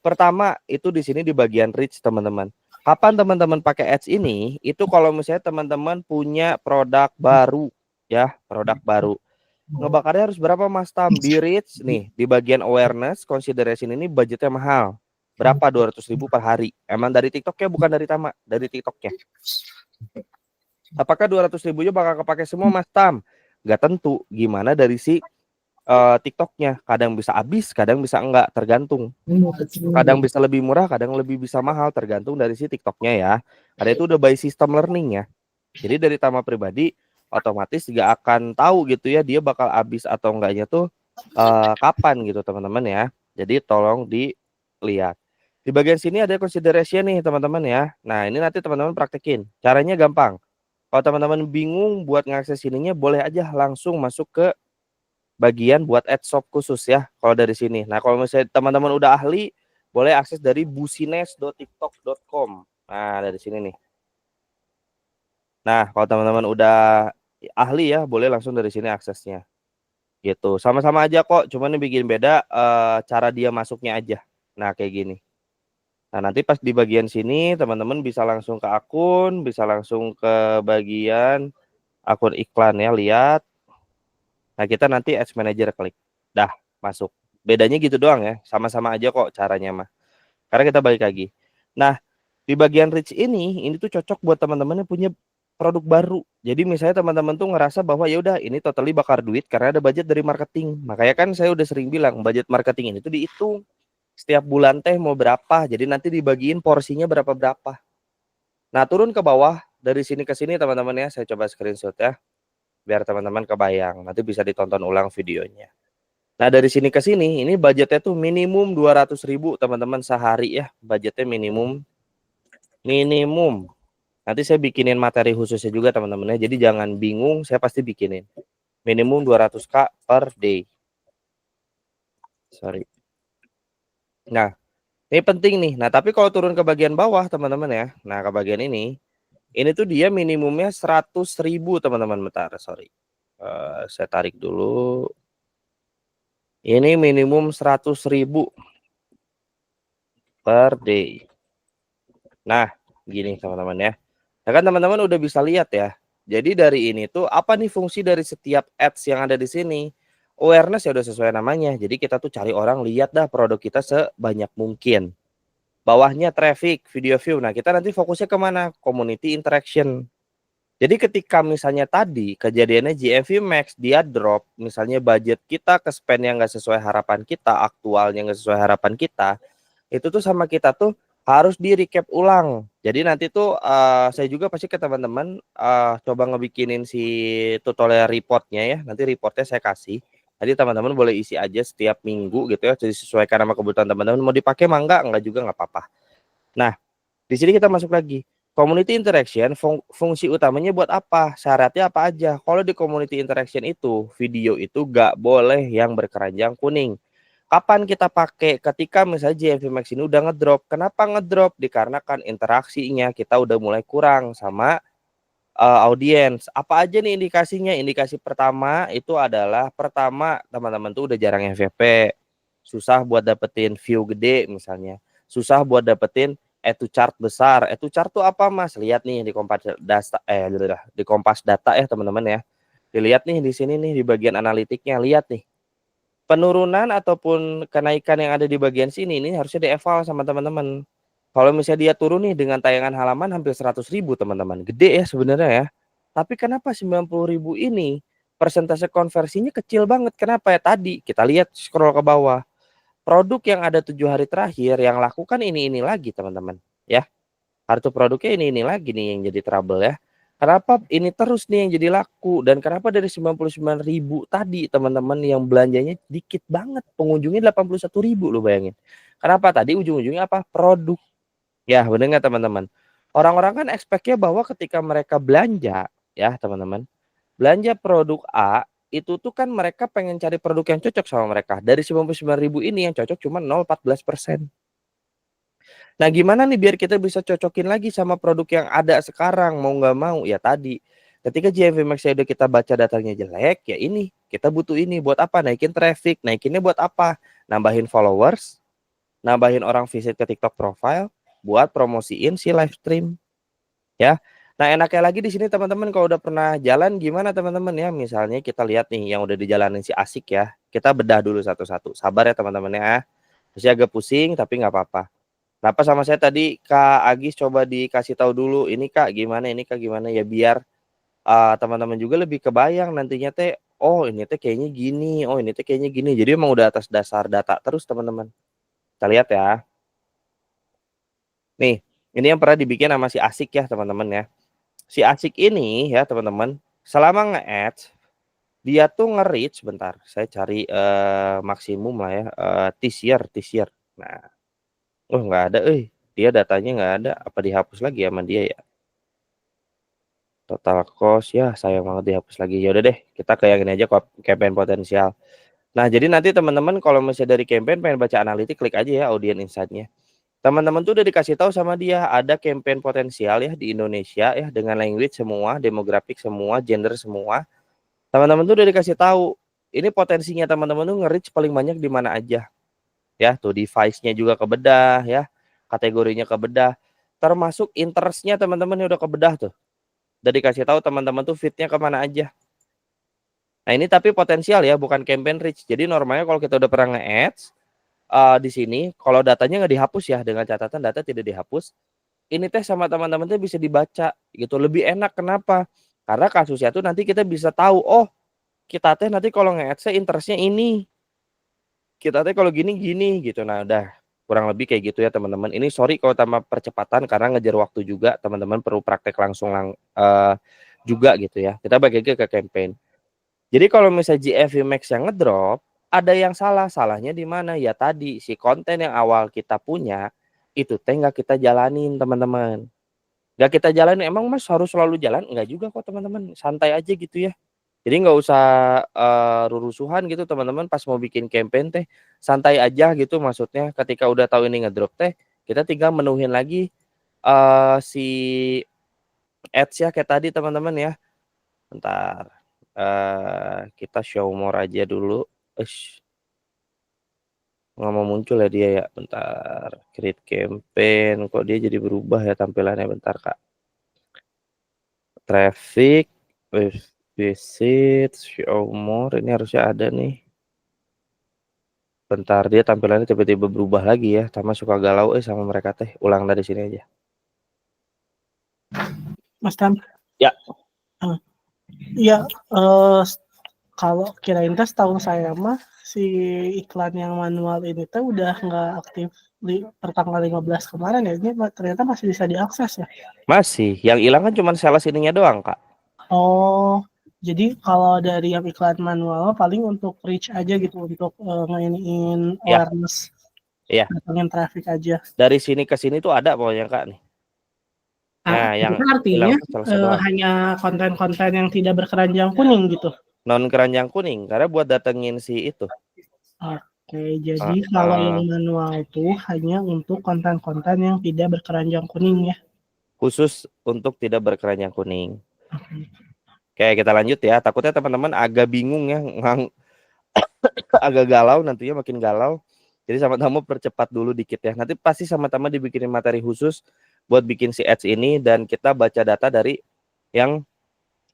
Speaker 1: Pertama, itu di sini di bagian reach teman-teman. Kapan teman-teman pakai ads ini? Itu kalau misalnya teman-teman punya produk baru ya, produk baru. Ngebakarnya harus berapa Mas Tam? Di reach nih, di bagian awareness, consideration ini budgetnya mahal. Berapa? 200.000 per hari. Emang dari TikToknya bukan dari Tama, dari TikToknya. Apakah 200.000-nya bakal kepake semua Mas Tam? Gak tentu. Gimana dari si TikToknya? Kadang bisa habis, kadang bisa enggak, tergantung. Kadang bisa lebih murah, kadang lebih bisa mahal, tergantung dari si TikToknya ya. Karena itu udah by system learning ya. Jadi dari Tama pribadi otomatis gak akan tahu gitu ya dia bakal habis atau enggaknya tuh kapan gitu teman-teman ya. Jadi tolong dilihat. Di bagian sini ada consideration nih teman-teman ya. Nah ini nanti teman-teman praktekin. Caranya gampang. Kalau teman-teman bingung buat ngakses ininya, boleh aja langsung masuk ke bagian buat add shop khusus ya kalau dari sini. Nah, kalau misalnya teman-teman udah ahli, boleh akses dari busines.tiktok.com. Nah, dari sini nih. Nah, kalau teman-teman udah ahli ya, boleh langsung dari sini aksesnya. Gitu. Sama-sama aja kok, cuman yang bikin beda cara dia masuknya aja. Nah, kayak gini. Nah, nanti pas di bagian sini teman-teman bisa langsung ke akun, bisa langsung ke bagian akun iklan ya, lihat. Nah, kita nanti Ads Manager klik. Dah, masuk. Bedanya gitu doang ya, sama-sama aja kok caranya mah. Karena kita balik lagi. Nah, di bagian reach ini tuh cocok buat teman-teman yang punya produk baru. Jadi misalnya teman-teman tuh ngerasa bahwa ya udah ini totally bakar duit karena ada budget dari marketing. Makanya kan saya udah sering bilang budget marketing ini tuh dihitung setiap bulan teh mau berapa. Jadi nanti dibagiin porsinya berapa-berapa. Nah, turun ke bawah dari sini ke sini teman-teman ya. Saya coba screenshot ya biar teman-teman kebayang. Nanti bisa ditonton ulang videonya. Nah, dari sini ke sini ini budgetnya tuh minimum 200.000 teman-teman sehari ya. Budgetnya minimum. Nanti saya bikinin materi khususnya juga teman-teman ya. Jadi jangan bingung, saya pasti bikinin. Minimum 200k per day. Sorry. Nah, ini penting nih. Nah, tapi kalau turun ke bagian bawah teman-teman ya. Nah, ke bagian ini tuh dia minimumnya 100.000 teman-teman. Bentar, sorry. Saya tarik dulu. Ini minimum 100.000 per day. Nah, gini teman-teman ya. Nah, kan teman-teman udah bisa lihat ya. Jadi dari ini tuh apa nih fungsi dari setiap ads yang ada di sini? Awareness ya udah sesuai namanya. Jadi kita tuh cari orang lihat dah produk kita sebanyak mungkin. Bawahnya traffic, video view. Nah, kita nanti fokusnya kemana? Community interaction. Jadi ketika misalnya tadi kejadiannya GMV Max dia drop, misalnya budget kita ke spend yang nggak sesuai harapan kita, aktualnya nggak sesuai harapan kita, itu tuh sama kita tuh harus di recap ulang. Jadi nanti tuh saya juga pasti ke teman-teman coba ngebikinin si tutorial reportnya ya. Nanti reportnya saya kasih. Jadi teman-teman boleh isi aja setiap minggu gitu ya. Jadi sesuaikan sama kebutuhan teman-teman. Mau dipakai mah enggak juga nggak apa-apa. Nah, di sini kita masuk lagi. Community interaction fungsi utamanya buat apa? Syaratnya apa aja? Kalau di community interaction itu video itu nggak boleh yang berkeranjang kuning. Kapan kita pakai? Ketika misalnya GMV Max ini udah ngedrop. Kenapa ngedrop? Dikarenakan interaksinya kita udah mulai kurang sama audiens. Apa aja nih indikasinya? Indikasi pertama itu adalah teman-teman tuh udah jarang FYP. Susah buat dapetin view gede misalnya. Susah buat dapetin to chart besar. To chart tuh apa Mas? Lihat nih di Kompas Data ya teman-teman ya. Dilihat nih di sini nih di bagian analitiknya, lihat nih. Penurunan ataupun kenaikan yang ada di bagian sini ini harusnya dieval sama teman-teman. Kalau misalnya dia turun nih dengan tayangan halaman hampir 100.000 teman-teman. Gede ya sebenarnya ya. Tapi kenapa 90.000 ini persentase konversinya kecil banget? Kenapa ya? Tadi kita lihat scroll ke bawah. Produk yang ada 7 hari terakhir yang lakukan ini lagi teman-teman ya. Kartu produknya ini lagi nih yang jadi trouble ya. Kenapa ini terus nih yang jadi laku dan kenapa dari 99.000 tadi teman-teman yang belanjanya dikit banget, pengunjungnya 81.000 lo bayangin. Kenapa tadi ujung-ujungnya apa? Produk. Ya, benar nggak teman-teman? Orang-orang kan expect-nya bahwa ketika mereka belanja ya teman-teman, belanja produk A itu tuh kan mereka pengen cari produk yang cocok sama mereka. Dari 99.000 ini yang cocok cuma 0,14%. Nah, gimana nih biar kita bisa cocokin lagi sama produk yang ada sekarang, mau nggak mau ya tadi. Ketika GMV Max udah kita baca datanya jelek, ya ini kita butuh ini buat apa? Naikin traffic, naikinnya buat apa? Nambahin followers, nambahin orang visit ke TikTok profile, buat promosiin si live stream, ya. Nah, enaknya lagi di sini teman-teman kalau udah pernah jalan gimana teman-teman ya? Misalnya kita lihat nih yang udah dijalanin si Asik ya. Kita bedah dulu satu-satu. Sabar ya teman-teman ya. Masih agak pusing tapi nggak apa-apa. Kenapa sama saya tadi Kak Agis coba dikasih tahu dulu ini Kak gimana ya biar teman-teman juga lebih kebayang nantinya teh oh ini teh kayaknya gini, oh ini teh kayaknya gini. Jadi emang udah atas dasar data terus teman-teman. Kita lihat ya. Nih, ini yang pernah dibikin sama si Asik ya teman-teman ya. Si Asik ini ya teman-teman, selama nge-ads dia tuh nge-reach bentar. Saya cari maksimum lah ya this year. Nah, oh nggak ada, dia datanya nggak ada. Apa dihapus lagi sama dia ya? Total cost ya sayang banget dihapus lagi. Ya udah deh, kita ke yang ini aja, campaign potensial. Nah, jadi nanti teman-teman kalau misalnya dari campaign pengen baca analitik, klik aja ya audience insight-nya. Teman-teman tuh udah dikasih tahu sama dia ada campaign potensial ya di Indonesia ya, dengan language semua, demografik semua, gender semua. Teman-teman tuh udah dikasih tahu ini potensinya teman-teman tuh nge-reach paling banyak di mana aja. Ya, tuh device-nya juga kebedah ya, kategorinya kebedah, termasuk interest-nya teman-teman udah kebedah tuh. Udah dikasih tahu teman-teman tuh fit-nya kemana aja. Nah, ini tapi potensial ya, bukan campaign reach. Jadi normalnya kalau kita udah pernah nge-ads di sini, kalau datanya nggak dihapus ya, dengan catatan data tidak dihapus, ini teh sama teman-teman teh bisa dibaca gitu. Lebih enak kenapa? Karena kasusnya tuh nanti kita bisa tahu, oh kita teh nanti kalau nge-ads interestnya ini, kita teh kalau gini gitu. Nah udah kurang lebih kayak gitu ya teman-teman. Ini sorry kalau tambah percepatan karena ngejar waktu juga, teman-teman perlu praktek langsung juga gitu ya. Kita balik lagi ke campaign. Jadi kalau misalnya GFV Max yang ngedrop, ada yang salah. Salahnya di mana? Ya tadi si konten yang awal kita punya itu teh nggak kita jalanin teman-teman. Nggak kita jalanin. Emang Mas harus selalu jalan? Enggak juga kok teman-teman. Santai aja gitu ya. Jadi nggak usah rurusuhan gitu teman-teman pas mau bikin campaign teh. Santai aja gitu maksudnya. Ketika udah tahu ini ngedrop teh, kita tinggal menuhin lagi si ads ya kayak tadi teman-teman ya. Bentar. Kita show more aja dulu. Nggak mau muncul ya dia ya. Bentar. Create campaign. Kok dia jadi berubah ya tampilannya. Bentar Kak. Traffic. Visit. Show more. Ini harusnya ada nih. Bentar. Dia tampilannya tiba-tiba berubah lagi ya. Sama suka galau sama mereka teh. Ulang dari sini aja.
Speaker 2: Mas Tam.
Speaker 1: Ya.
Speaker 2: Ya, kalau kirain tes tahu saya mah si iklan yang manual ini tuh udah nggak aktif per tanggal 15 kemarin ya. Ini ternyata masih bisa diakses ya.
Speaker 1: Masih. Yang hilang kan cuma sales ininya doang Kak.
Speaker 2: Oh, jadi kalau dari yang iklan manual paling untuk reach aja gitu, untuk ngeiniin
Speaker 1: Ya.
Speaker 2: awareness,
Speaker 1: Iya.
Speaker 2: datangin traffic aja.
Speaker 1: Dari sini ke sini tuh ada pokoknya Kak nih. Nah, yang
Speaker 2: artinya
Speaker 1: hilang tuh sales doang.
Speaker 2: hanya konten-konten yang tidak berkeranjang kuning gitu.
Speaker 1: Non keranjang kuning karena buat datengin si itu.
Speaker 2: Oke, jadi kalau yang manual itu hanya untuk konten-konten yang tidak berkeranjang kuning ya.
Speaker 1: Khusus untuk tidak berkeranjang kuning. Oke, kita lanjut ya. Takutnya teman-teman agak bingung ya, agak galau nantinya makin galau. Jadi sama-sama percepat dulu dikit ya. Nanti pasti sama-sama dibikinin materi khusus buat bikin si ads ini dan kita baca data dari yang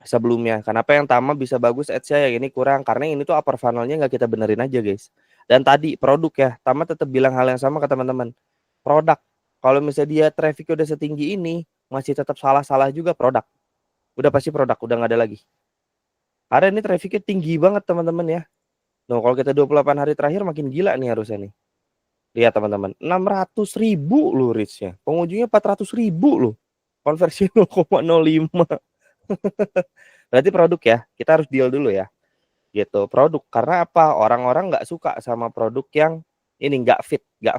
Speaker 1: sebelumnya. Kenapa yang Tama bisa bagus ads-nya, yang ini kurang? Karena ini tuh upper funnel-nya nggak kita benerin aja guys. Dan tadi produk ya, Tama tetap bilang hal yang sama ke teman-teman. Produk, kalau misalnya dia traffic udah setinggi ini, masih tetap salah-salah juga produk. Udah pasti produk, udah nggak ada lagi. Karena ini trafficnya tinggi banget teman-teman ya. Nah, kalau kita 28 hari terakhir makin gila nih harusnya nih. Lihat teman-teman, 600.000 loh reach-nya. Pengunjungnya 400.000 loh. Konversi 0,05. Berarti produk ya, kita harus deal dulu ya. Gitu, produk. Karena apa? Orang-orang nggak suka sama produk yang ini nggak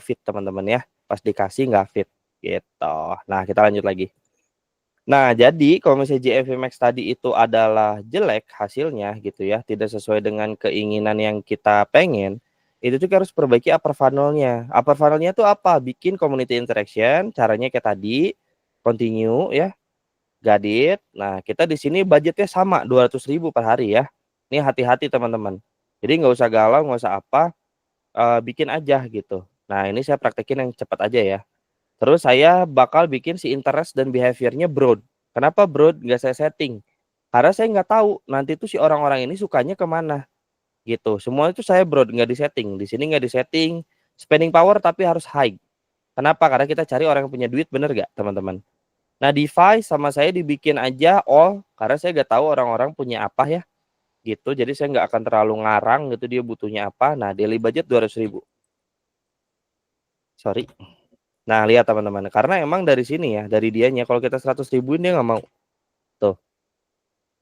Speaker 1: fit teman-teman ya. Pas dikasih nggak fit gitu. Nah, kita lanjut lagi. Nah, jadi kalau misalnya GFV Max tadi itu adalah jelek hasilnya gitu ya, tidak sesuai dengan keinginan yang kita pengen, itu tuh harus perbaiki upper funnel-nya. Upper funnel-nya tuh apa? Bikin community interaction, caranya kayak tadi, continue ya, gadit. Nah, kita di sini budgetnya sama 200.000 per hari ya. Ini hati-hati teman-teman. Jadi nggak usah galau, nggak usah apa, bikin aja gitu. Nah, ini saya praktekin yang cepat aja ya. Terus saya bakal bikin si interest dan behaviornya broad. Kenapa broad? Nggak saya setting. Karena saya nggak tahu nanti tuh si orang-orang ini sukanya kemana. Gitu. Semua itu saya broad, nggak disetting. Di sini nggak disetting. Spending power tapi harus high. Kenapa? Karena kita cari orang yang punya duit, bener nggak teman-teman? Nah, device sama saya dibikin aja all. Karena saya nggak tahu orang-orang punya apa ya. Gitu. Jadi saya nggak akan terlalu ngarang gitu dia butuhnya apa. Nah, daily budget 200.000. Sorry. Nah, lihat teman-teman, karena emang dari sini ya, dari dianya, kalau kita 100.000 dia nggak mau. Tuh,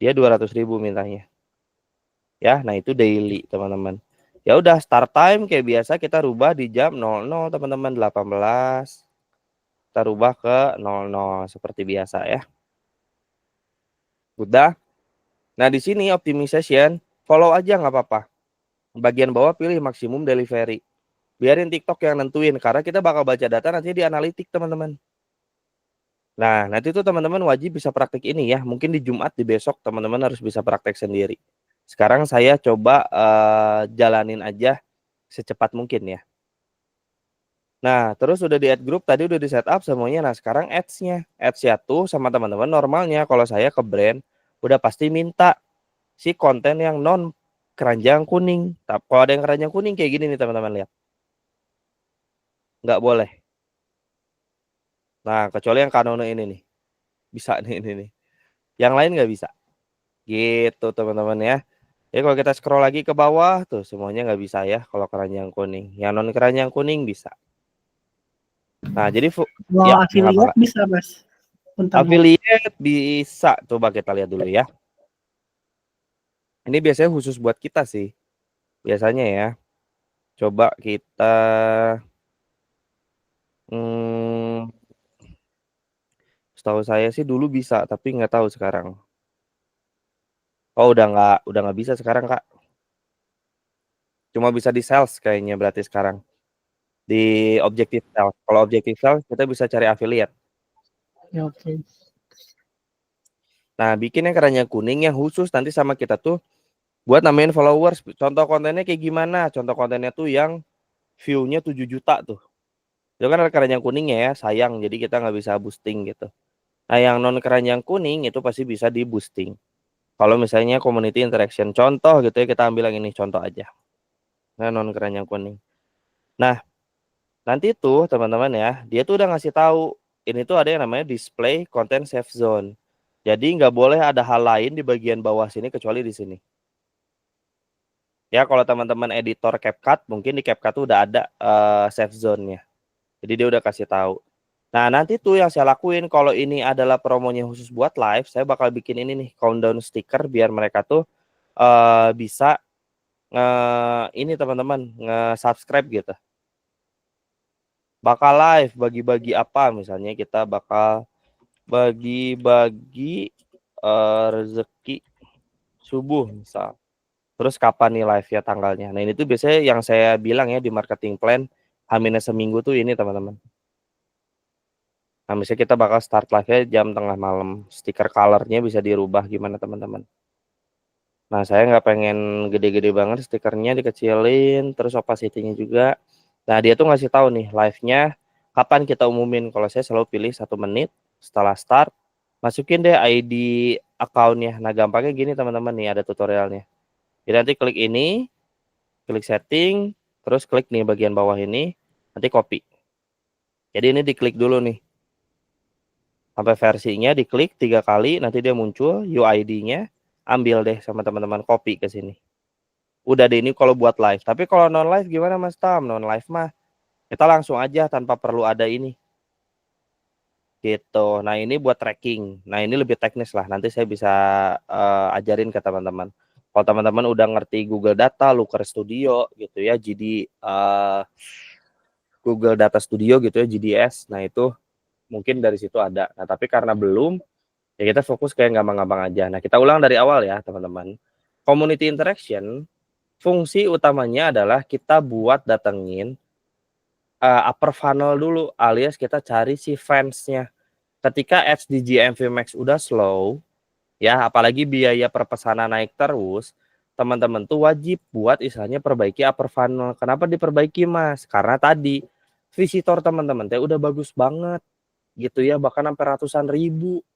Speaker 1: dia 200.000 mintanya. Ya, nah itu daily teman-teman. Ya udah, start time kayak biasa kita rubah di jam 00 teman-teman, 18. Kita rubah ke 00 seperti biasa ya. Udah. Nah, di sini optimization, follow aja nggak apa-apa. Bagian bawah pilih maksimum delivery. Biarin TikTok yang nentuin karena kita bakal baca data nanti di analitik, teman-teman. Nah, nanti tuh teman-teman wajib bisa praktek ini ya. Mungkin di Jumat, di besok teman-teman harus bisa praktek sendiri. Sekarang saya coba jalanin aja secepat mungkin ya. Nah, terus udah di add group tadi udah di setup semuanya. Nah, sekarang ads-nya. Ads-nya tuh sama teman-teman normalnya kalau saya ke brand udah pasti minta si konten yang non keranjang kuning. Tapi kalau ada yang keranjang kuning kayak gini nih teman-teman lihat. Nggak boleh. Nah, kecuali yang Canon ini nih. Bisa nih ini nih. Yang lain nggak bisa. Gitu teman-teman ya. Jadi kalau kita scroll lagi ke bawah tuh semuanya nggak bisa ya kalau keranjang kuning. Yang non keranjang kuning bisa. Nah, jadi ya,
Speaker 2: affiliate bisa, Mas.
Speaker 1: affiliate bisa. Coba kita lihat dulu ya. Ini biasanya khusus buat kita sih. Biasanya ya. Coba kita setahu saya sih dulu bisa, tapi nggak tahu sekarang. Oh, udah nggak bisa sekarang, Kak. Cuma bisa di sales kayaknya berarti sekarang. Di objective sales. Kalau objective sales kita bisa cari affiliate.
Speaker 2: Ya, oke.
Speaker 1: Nah, bikin yang keranjang kuning yang khusus nanti sama kita tuh buat namain followers. Contoh kontennya kayak gimana? Contoh kontennya tuh yang view-nya 7 juta tuh. Itu kan ada keranjang kuningnya ya, sayang. Jadi kita nggak bisa boosting gitu. Nah, yang non keranjang kuning itu pasti bisa di boosting. Kalau misalnya community interaction. Contoh gitu ya, kita ambil yang ini contoh aja. Nah, non keranjang kuning. Nah, nanti tuh teman-teman ya, dia tuh udah ngasih tahu ini tuh ada yang namanya display content safe zone. Jadi nggak boleh ada hal lain di bagian bawah sini kecuali di sini. Ya kalau teman-teman editor CapCut mungkin di CapCut tuh udah ada safe zone-nya. Jadi dia udah kasih tahu. Nah nanti tuh yang saya lakuin kalau ini adalah promonya khusus buat live, saya bakal bikin ini nih countdown sticker biar mereka tuh bisa ini teman-teman nge-subscribe gitu. Bakal live bagi-bagi apa misalnya kita bakal bagi-bagi rezeki subuh misal. Terus kapan nih live ya tanggalnya. Nah ini tuh biasanya yang saya bilang ya di marketing plan H- seminggu tuh ini teman-teman. Nah misalnya kita bakal start live-nya jam tengah malam. Stiker color-nya bisa dirubah gimana teman-teman. Nah saya nggak pengen gede-gede banget stikernya, dikecilin. Terus opacity-nya juga. Nah dia tuh ngasih tahu nih live-nya kapan kita umumin. Kalau saya selalu pilih 1 menit setelah start. Masukin deh ID account-nya. Nah gampangnya gini teman-teman nih ada tutorialnya. Jadi nanti klik ini, klik setting, terus klik nih bagian bawah ini, nanti copy. Jadi ini diklik dulu nih. Sampai versinya diklik 3 kali, nanti dia muncul UID-nya, ambil deh sama teman-teman copy ke sini. Udah deh ini kalau buat live. Tapi kalau non live gimana Mas Tam? Non live mah kita langsung aja tanpa perlu ada ini. Gitu. Nah, ini buat tracking. Nah, ini lebih teknis lah. Nanti saya bisa ajarin ke teman-teman. Kalau teman-teman udah ngerti Google Data, Looker Studio gitu ya, jadi Google Data Studio gitu ya, GDS. Nah, itu mungkin dari situ ada. Nah, tapi karena belum, ya kita fokus kayak gampang-gampang aja. Nah, kita ulang dari awal ya, teman-teman. Community interaction, fungsi utamanya adalah kita buat datengin upper funnel dulu, alias kita cari si fansnya. Ketika ads di GMV Max udah slow, ya apalagi biaya per pesanan naik terus, teman-teman tuh wajib buat istilahnya perbaiki upper funnel. Kenapa diperbaiki Mas? Karena tadi visitor teman-teman teh udah bagus banget gitu ya, bahkan sampai ratusan ribu.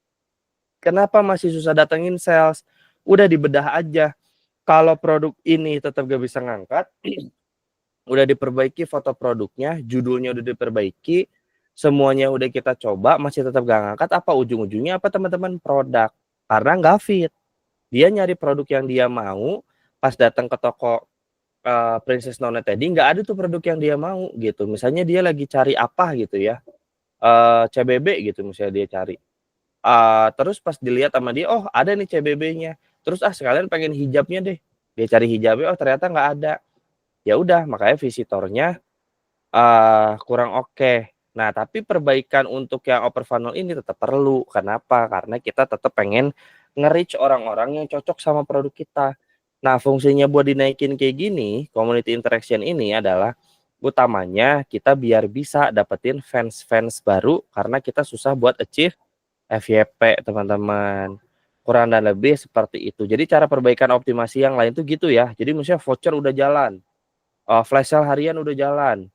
Speaker 1: Kenapa masih susah datengin sales? Udah dibedah aja. Kalau produk ini tetap gak bisa ngangkat, udah diperbaiki foto produknya, judulnya udah diperbaiki, semuanya udah kita coba, masih tetap gak ngangkat, apa ujung-ujungnya apa teman-teman? Produk. Karena nggak fit. Dia nyari produk yang dia mau, pas datang ke toko Princess Nona tadi nggak ada tuh produk yang dia mau gitu. Misalnya dia lagi cari apa gitu ya, CBB gitu misalnya dia cari. Terus pas dilihat sama dia, oh ada nih CBB-nya. Terus sekalian pengen hijabnya deh. Dia cari hijabnya, oh ternyata nggak ada. Ya udah, makanya visitornya kurang oke. Nah, tapi perbaikan untuk yang upper funnel ini tetap perlu. Kenapa? Karena kita tetap pengen nge-reach orang-orang yang cocok sama produk kita. Nah, fungsinya buat dinaikin kayak gini, community interaction ini adalah utamanya kita biar bisa dapetin fans-fans baru karena kita susah buat achieve FYP, teman-teman. Kurang dan lebih seperti itu. Jadi cara perbaikan optimasi yang lain tuh gitu ya. Jadi misalnya voucher udah jalan, flash sale harian udah jalan,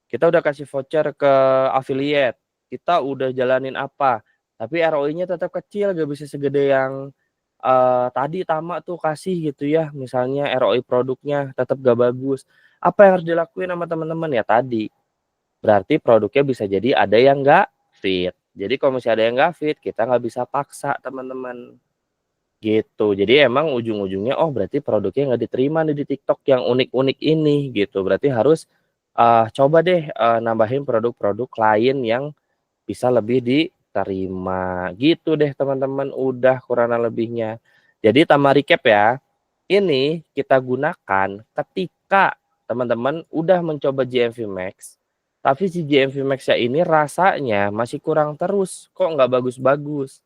Speaker 1: kita udah kasih voucher ke affiliate, kita udah jalanin apa, tapi ROI-nya tetap kecil, gak bisa segede yang tadi Tama tuh kasih gitu ya. Misalnya ROI produknya tetap gak bagus. Apa yang harus dilakuin sama teman-teman ya tadi? Berarti produknya bisa jadi ada yang gak fit. Jadi kalau misalnya ada yang gak fit, kita nggak bisa paksa teman-teman. Gitu. Jadi emang ujung-ujungnya berarti produknya nggak diterima nih di TikTok yang unik-unik ini gitu. Berarti harus coba deh nambahin produk-produk lain yang bisa lebih diterima. Gitu deh teman-teman, udah kurang lebihnya. Jadi tambah recap ya. Ini kita gunakan ketika teman-teman udah mencoba GMV Max, tapi si GMV Max-nya ini rasanya masih kurang terus, kok nggak bagus-bagus.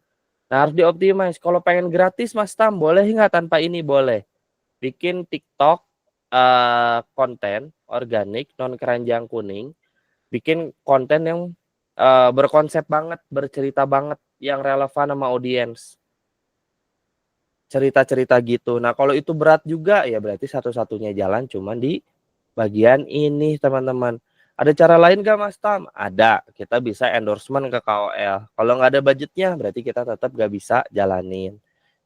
Speaker 1: Nah, harus dioptimize. Kalau pengen gratis Mas Tam, boleh nggak tanpa ini? Boleh. Bikin TikTok konten organik non keranjang kuning, bikin konten yang berkonsep banget, bercerita banget, yang relevan sama audiens. Cerita-cerita gitu. Nah, kalau itu berat juga ya berarti satu-satunya jalan cuma di bagian ini, teman-teman. Ada cara lain gak Mas Tam? Ada. Kita bisa endorsement ke KOL. Kalau nggak ada budgetnya berarti kita tetap gak bisa jalanin.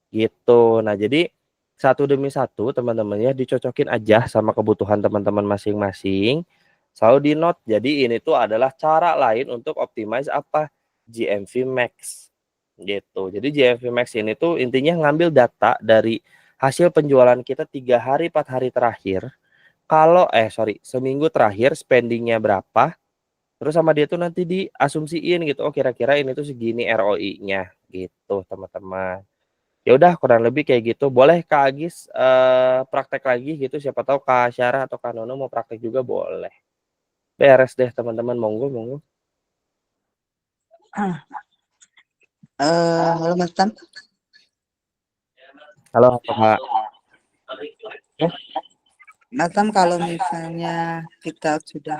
Speaker 1: Gitu. Nah, jadi satu demi satu teman-teman ya dicocokin aja sama kebutuhan teman-teman masing-masing. Selalu di note. Jadi ini tuh adalah cara lain untuk optimize apa? GMV Max. Gitu. Jadi GMV Max ini tuh intinya ngambil data dari hasil penjualan kita 3 hari 4 hari terakhir. Kalau seminggu terakhir spendingnya berapa, terus sama dia tuh nanti diasumsiin gitu, kira-kira ini tuh segini ROI-nya gitu teman-teman. Ya udah kurang lebih kayak gitu. Boleh Kak Agis praktek lagi gitu, siapa tahu Kak Syara atau Kak Nono mau praktek juga boleh. Beres deh teman-teman, monggo.
Speaker 4: Halo Mas Tam.
Speaker 1: Halo Kak.
Speaker 4: Mas Tam, kalau misalnya kita sudah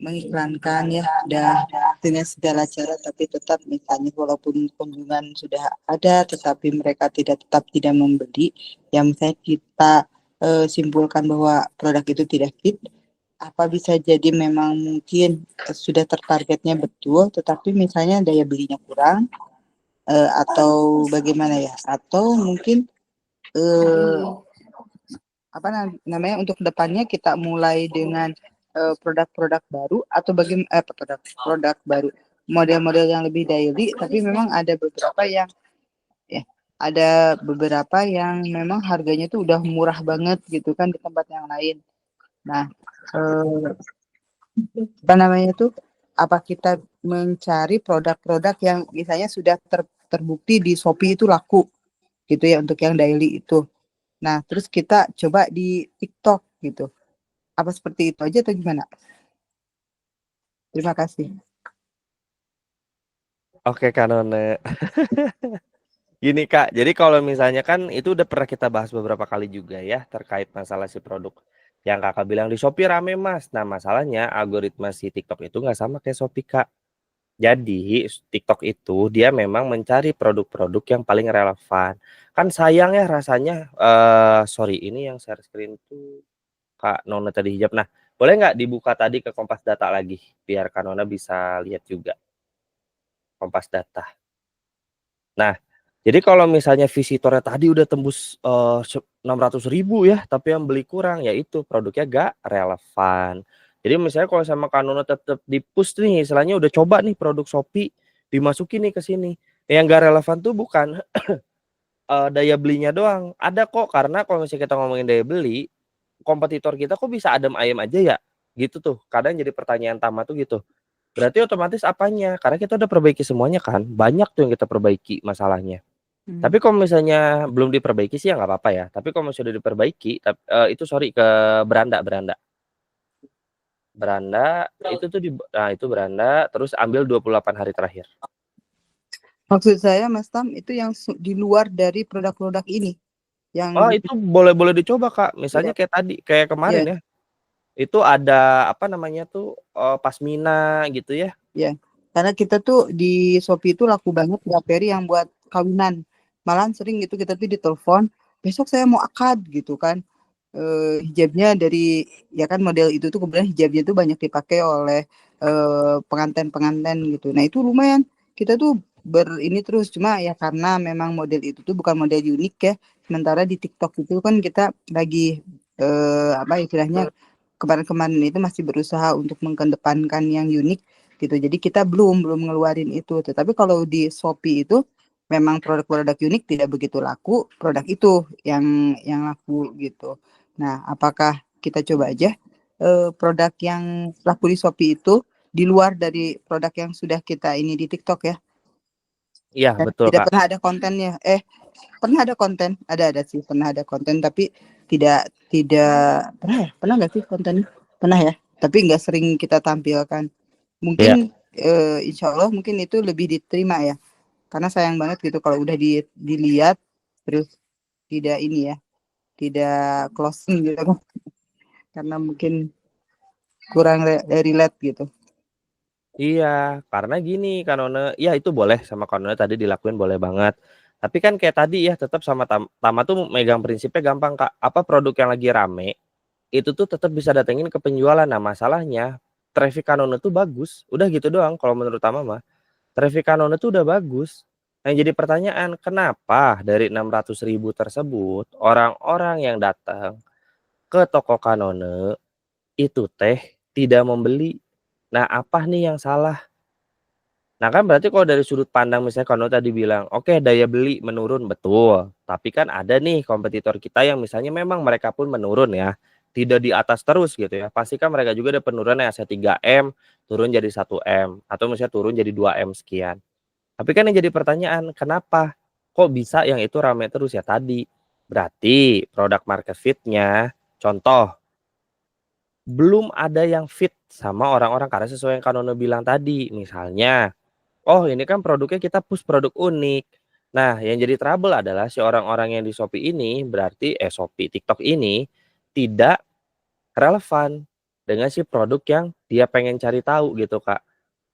Speaker 4: mengiklankan ya, udah dengan segala cara, tapi tetap misalnya walaupun kunjungan sudah ada, tetapi mereka tetap tidak membeli, yang misalnya kita simpulkan bahwa produk itu tidak fit, apa bisa jadi memang mungkin sudah tertargetnya betul, tetapi misalnya daya belinya kurang, atau bagaimana ya? Atau mungkin apa namanya untuk kedepannya kita mulai dengan produk-produk baru atau bagaimana produk baru model-model yang lebih daily, tapi memang ada beberapa yang memang harganya tuh udah murah banget gitu kan di tempat yang lain. Nah, apa namanya tuh, apa kita mencari produk-produk yang misalnya sudah terbukti di Shopee itu laku gitu ya untuk yang daily itu. Nah, terus kita coba di TikTok gitu. Apa seperti itu aja atau gimana? Terima kasih.
Speaker 1: Oke Kak None. Gini Kak, jadi kalau misalnya kan itu udah pernah kita bahas beberapa kali juga ya terkait masalah si produk yang Kakak bilang di Shopee rame Mas. Nah masalahnya algoritma si TikTok itu nggak sama kayak Shopee Kak. Jadi TikTok itu dia memang mencari produk-produk yang paling relevan. Kan sayang ya rasanya, sorry ini yang share screen tuh Kak Nona tadi hijab. Nah boleh nggak dibuka tadi ke Kompas Data lagi biar Kak Nona bisa lihat juga Kompas Data. Nah, jadi kalau misalnya visitornya tadi udah tembus 600.000 ya, tapi yang beli kurang, ya itu produknya gak relevan. Jadi misalnya kalau sama Kanono tetap di-push nih, istilahnya udah coba nih produk Shopee, dimasukin nih ke sini. Yang gak relevan tuh bukan daya belinya doang. Ada kok, karena kalau misalnya kita ngomongin daya beli, kompetitor kita kok bisa adem ayem aja ya? Gitu tuh, kadang jadi pertanyaan Tama tuh gitu. Berarti otomatis apanya? Karena kita udah perbaiki semuanya kan, banyak tuh yang kita perbaiki masalahnya. Tapi kalau misalnya belum diperbaiki sih ya nggak apa-apa ya. Tapi kalau sudah diperbaiki, itu ke beranda itu tuh nah itu beranda, terus ambil 28 hari terakhir.
Speaker 4: Maksud saya Mas Tam itu yang di luar dari produk-produk ini
Speaker 1: Oh,
Speaker 4: yang
Speaker 1: itu boleh dicoba, Kak.
Speaker 4: ya,
Speaker 1: Misalnya kayak tadi, kayak kemarin
Speaker 4: ya,
Speaker 1: ya, itu ada apa namanya tuh, pasmina gitu ya.
Speaker 4: ya. Karena kita tuh di Shopee itu laku banget Gapery yang buat kawinan. Malahan sering gitu kita tuh ditelepon, besok saya mau akad gitu kan. Hijabnya dari ya kan model itu tuh kemudian hijabnya tuh banyak dipakai oleh pengantin-pengantin gitu. Nah itu lumayan kita tuh ini terus cuma ya karena memang model itu tuh bukan model unik ya. Sementara di TikTok itu kan kita lagi apa istilahnya kemarin-kemarin itu masih berusaha untuk mengedepankan yang unik gitu. Jadi kita belum ngeluarin itu. Tetapi kalau di Shopee itu memang produk-produk unik tidak begitu laku, produk itu yang laku gitu. Nah, apakah kita coba aja produk yang laku di Shopee itu di luar dari produk yang sudah kita ini di TikTok ya?
Speaker 1: Iya,
Speaker 4: Dan
Speaker 1: betul,
Speaker 4: tidak
Speaker 1: Kak.
Speaker 4: pernah ada kontennya. Pernah ada konten, ada sih, pernah ada konten, tapi tidak pernah ya? Pernah nggak sih kontennya? Pernah ya, tapi nggak sering kita tampilkan.
Speaker 1: Iya.
Speaker 4: Mungkin insya Allah mungkin itu lebih diterima ya, karena sayang banget gitu kalau udah dilihat terus tidak ini ya, tidak closing gitu kan, karena mungkin kurang relate gitu.
Speaker 1: Iya, karena gini Kanone, ya itu boleh sama Kanone tadi dilakuin boleh banget. Tapi kan kayak tadi ya tetap sama Tama tuh megang prinsipnya gampang, Kak. Apa produk yang lagi rame itu tuh tetap bisa datengin ke penjualan. Nah, masalahnya traffic Kanone tuh bagus. Udah gitu doang kalau menurut Tama mah. Traffic Kanone tuh udah bagus. Yang jadi pertanyaan, kenapa dari 600.000 tersebut orang-orang yang datang ke toko Kanone itu teh tidak membeli? Nah, apa nih yang salah? Nah, kan berarti kalau dari sudut pandang misalnya kalau tadi bilang, oke daya beli menurun, betul. Tapi kan ada nih kompetitor kita yang misalnya memang mereka pun menurun ya. Tidak di atas terus gitu ya. Pasti kan mereka juga ada penurunan yang 3M turun jadi 1M atau misalnya turun jadi 2M sekian. Tapi kan yang jadi pertanyaan, kenapa kok bisa yang itu rame terus ya tadi? Berarti produk market fit-nya, contoh, belum ada yang fit sama orang-orang karena sesuai yang Kanono bilang tadi. Misalnya, oh ini kan produknya kita push produk unik. Nah, yang jadi trouble adalah si orang-orang yang di Shopee ini berarti Shopee, TikTok ini tidak relevan dengan si produk yang dia pengen cari tahu gitu, Kak.